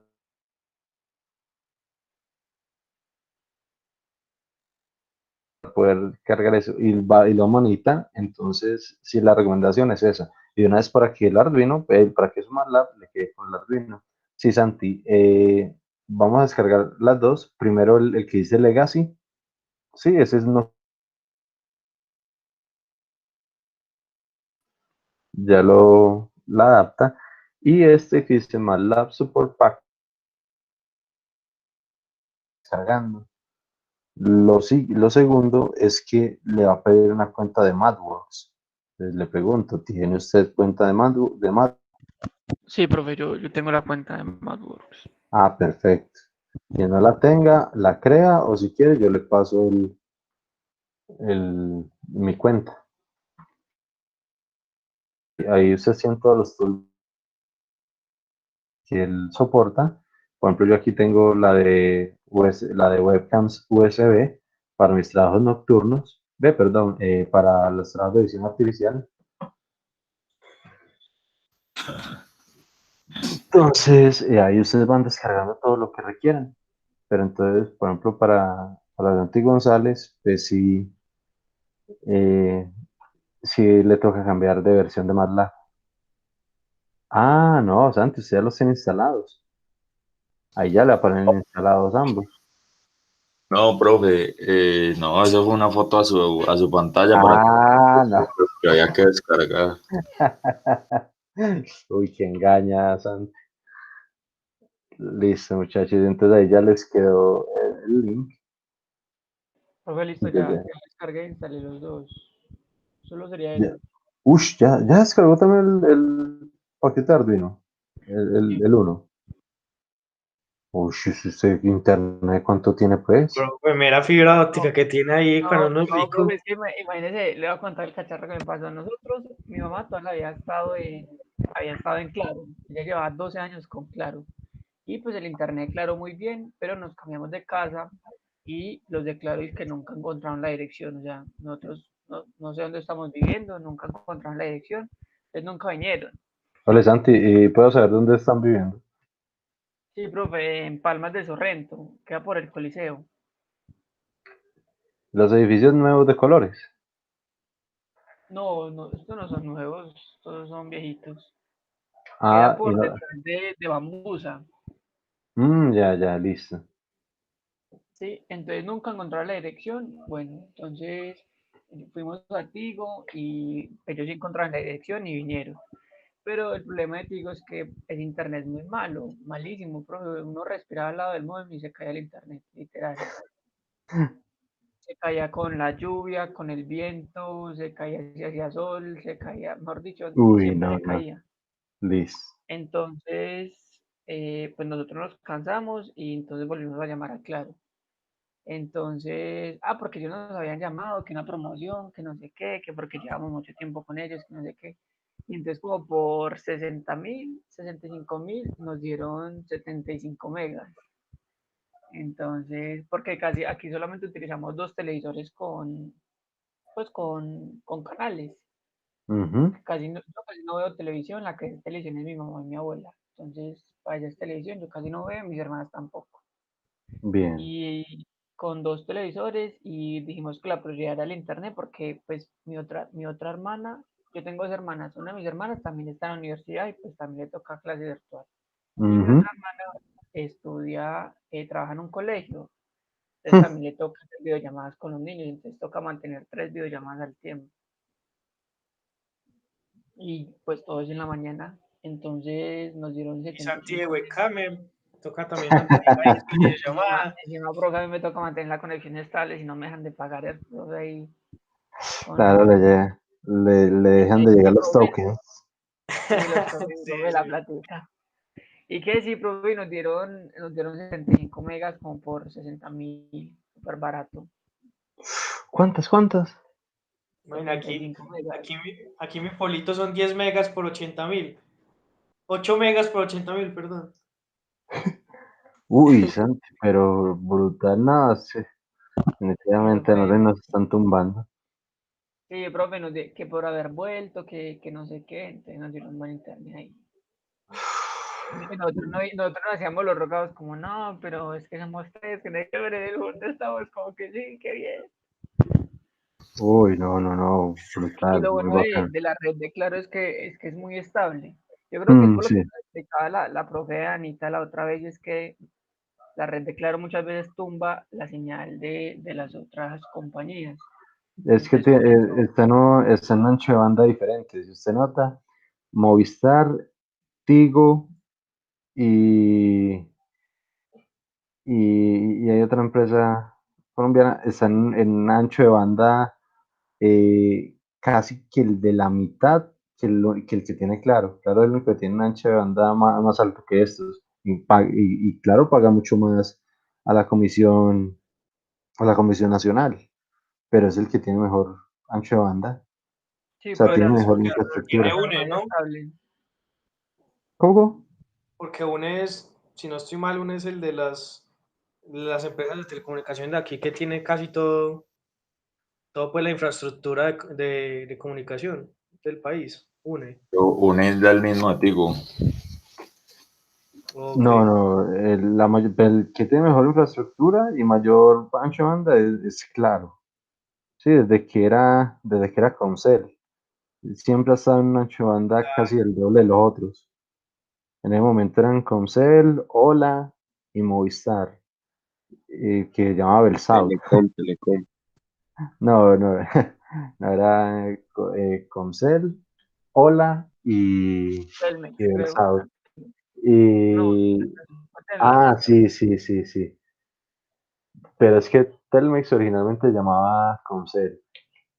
poder cargar eso y lo monita, entonces sí, la recomendación es esa. Y una vez para que el Arduino, para que su MATLAB le quede con el Arduino. Sí, Santi, vamos a descargar las dos. Primero el que dice Legacy. Sí, ese es no, ya lo la adapta. Y este que dice MATLAB Support Pack cargando. Lo segundo es que le va a pedir una cuenta de MathWorks. Entonces le pregunto, ¿tiene usted cuenta de MathWorks? Sí, profe, yo tengo la cuenta de MathWorks. Ah, perfecto. Quien no la tenga, la crea o si quiere yo le paso mi cuenta. Ahí usted tiene todos los tools que él soporta. Por ejemplo, yo aquí tengo la de webcams USB para mis trabajos nocturnos. Perdón, para los trabajos de edición artificial. Entonces, ahí ustedes van descargando todo lo que requieran. Pero entonces, por ejemplo, para Santi González, pues sí, eh, sí le toca cambiar de versión de MATLAB. Ah, no, Santi, usted ya los tiene instalados. Ahí ya le aparecen instalados ambos. No, profe, no, eso fue una foto a su pantalla para Ah, no. que había que descargar. Uy, que engaña, Santi. Listo, muchachos. Entonces ahí ya les quedó el link. Profe, listo, ya descargué e instalé los dos. Solo sería Ya. eso. Ush, ya descargó también el paquete de Arduino, Sí. el uno. Ush, ¿usted internet cuánto tiene pues? Profe, mera fibra óptica que tiene ahí cuando No, uno es no, rico. profe, es que imagínese, le voy a contar el cacharro que me pasó a nosotros. Mi mamá todavía había estado en Claro. Ella llevaba 12 años con Claro. Y pues el internet Claro muy bien, pero nos cambiamos de casa y los de Claro es que nunca encontraron la dirección. O sea, nosotros no sé dónde estamos viviendo, nunca encontraron la dirección, entonces nunca vinieron. Hola Santi, ¿y puedo saber dónde están viviendo? Sí, profe, en Palmas de Sorrento, queda por el Coliseo. Los edificios nuevos de colores. No, no, estos no son nuevos, todos son viejitos. Queda Ah, y por no. detrás de Bambusa. Ya, listo. Sí, entonces nunca encontraron la dirección. Bueno, entonces fuimos a Tigo y ellos sí encontraron la dirección y vinieron. Pero el problema de Tigo es que el internet es muy malo, malísimo, profe. Uno respiraba al lado del módem y se caía el internet, literal. Se caía con la lluvia, con el viento, se caía si hacía sol, se caía, mejor dicho, Uy, siempre no, se no, caía. listo. Entonces, pues nosotros nos cansamos y entonces volvimos a llamar a Claro. Entonces, porque ellos nos habían llamado, que una promoción, que no sé qué, que porque llevamos mucho tiempo con ellos, que no sé qué. Y entonces como por 60.000, 65.000, nos dieron 75 megas. Entonces, porque casi aquí solamente utilizamos 2 televisores pues con canales. Ujú, Yo casi no veo televisión, la que es televisión es mi mamá y mi abuela. Entonces, para ella es televisión, yo casi no veo, mis hermanas tampoco. bien. Y con 2 televisores y dijimos que la prioridad era el internet porque pues mi otra hermana, yo tengo 2 hermanas, una de mis hermanas también está en la universidad y pues también le toca clase virtual. Y mi Ujú. otra hermana estudia, trabaja en un colegio, entonces también le toca hacer videollamadas con los niños, entonces toca mantener 3 videollamadas al tiempo. Y pues todo es en la mañana, entonces nos dieron Y se active 75 megas. webcam, toca también mantener ahí su videollamada. Encima, profe, a mí me toca mantener la conexión estable si no me dejan de pagar el profe ahí Claro, con... le ¿Y dejan qué de sí, llegar los profe? tokens. Sí, los tokens, Sí, profe, la sí. plática. ¿Y qué sí, profe? Nos dieron 75 megas como por 60.000, súper barato. ¿Cuántas? Bueno, 75 megas. aquí mi polito son 10 megas por 80.000. 8 megas por 80.000, perdón. Uy, Santi, pero brutal, nada, sí. Sí, Definitivamente no profe. se nos están tumbando. Sí, profe, que por haber vuelto, que no sé qué, entonces nos dieron buen internet ahí. Y nosotros no hacíamos los rogados como, no, pero es que somos tres, que no hay que ver el juntos, estamos como que sí, qué bien. Uy, no, no, no, Y brutal, lo muy bueno de, bacán. de la red de Claro es que es muy estable. Yo creo que es por lo Sí, que nos explicaba la profe Anita la otra vez, es que la red de Claro muchas veces tumba la señal de las otras compañías. es que Entonces, por eso, está en un ancho de banda diferente. Si usted nota, Movistar, Tigo y, y hay otra empresa colombiana, están en un ancho de banda casi que el de la mitad que el que tiene Claro. Claro es el único que tiene un ancho de banda más alto que estos. Y Claro paga mucho más a a la comisión nacional, pero es el que tiene mejor ancho de banda. sí, O sea, por Pero tiene eso es mejor porque infraestructura. tiene es UNE, más ¿no? estable. ¿Cómo? Porque UNE es, si no estoy mal, UNE es el de las empresas de telecomunicación de aquí que tiene casi todo pues la infraestructura de comunicación del país. UNE. Une al mismo antiguo. Ok. No, no, el que tiene mejor infraestructura y mayor ancho de banda es Claro. Sí, desde que era Comcel. Siempre ha estado en un ancho de banda casi el doble de los otros. En el momento eran Comcel, Hola y Movistar, que llamaba Belsouth. Telecom. No, no, no era Comcel, Hola Telmex, y creo. Belsouth. No, Y, Telmex. sí, sí, sí, sí. Pero es que Telmex originalmente se llamaba Comcel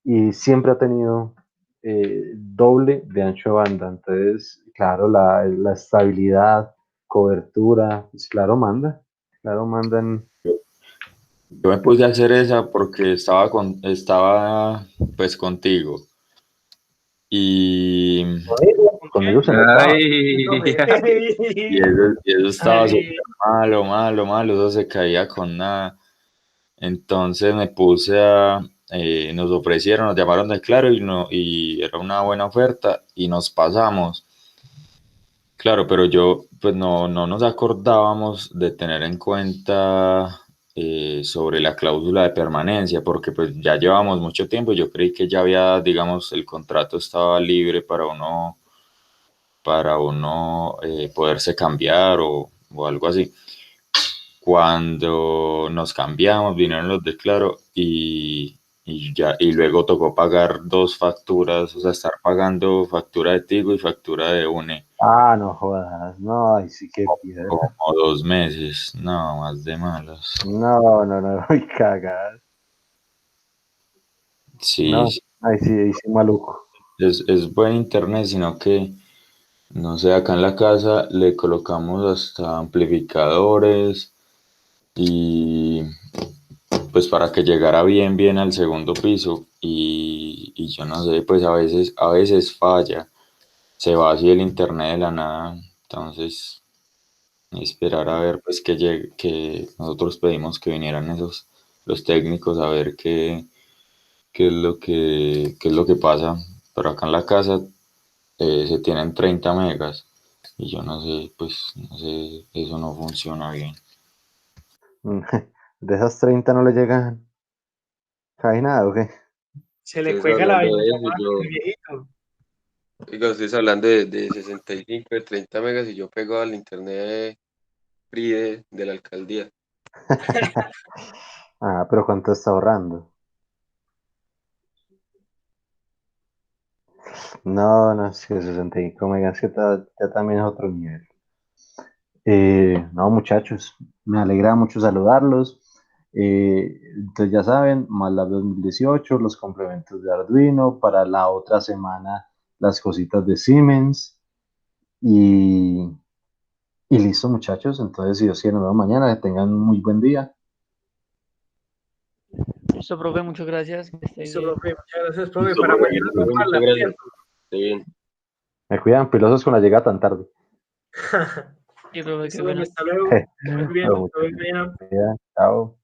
y siempre ha tenido doble de ancho de banda. Entonces, claro, la estabilidad, cobertura, pues claro, mandan. Yo me puse a hacer esa porque estaba pues contigo. Y, ¿Con Conmigo quién? se notaba. Ay, y eso estaba súper Ay, malo, malo, malo, eso se caía con nada. Entonces me puse a, nos ofrecieron, nos llamaron de Claro y, no, y era una buena oferta y nos pasamos. Claro, pero yo, pues no nos acordábamos de tener en cuenta sobre la cláusula de permanencia, porque pues ya llevamos mucho tiempo. Yo creí que ya había, digamos, el contrato estaba libre para uno poderse cambiar o algo así. Cuando nos cambiamos, vinieron los de Claro y ya, y luego tocó pagar 2 facturas, o sea, estar pagando factura de Tigo y factura de UNE Ah, no jodas, no, ay, sí que piedra. como 2 meses, no, más de malas. No, no, no, muy cagada. Sí, No, ahí sí, maluco. es buen internet, sino que, no sé, acá en la casa le colocamos hasta amplificadores y pues para que llegara bien al segundo piso y yo no sé, pues a veces falla, se va así el internet de la nada, entonces esperar a ver pues que llegue, que nosotros pedimos que vinieran los técnicos a ver qué es lo que pasa, pero acá en la casa se tienen 30 megas y yo no sé, pues no sé, eso no funciona bien. De esas 30 no le llegan casi nada, ¿o qué? Se le Ustedes cuelga la hablando de eso, videollamada al viejito. oiga, ustedes hablando de 65, de 30 megas y yo pego al internet free de la alcaldía. Ah, pero ¿cuánto está ahorrando? No, no, es que 65 megas, que ya también es otro nivel. No, muchachos, me alegra mucho saludarlos. Entonces ya saben, MATLAB 2018, los complementos de Arduino, para la otra semana las cositas de Siemens y, y listo, muchachos. Entonces, si Dios quiere, nos vemos mañana. Que tengan un muy buen día. Listo, profe, muchas gracias. Que esté Listo, bien. profe, muchas gracias, profe. Listo, Para profe, mañana listo. no Muchas habla, gracias. ¿cierto? Esté bien. Me cuidan, pilosos con la llegada tan tarde. Sí, profe, qué Listo, profe, pena. hasta luego. Que esté muy bien, Bueno, nos vemos muchachos, mañana. chao.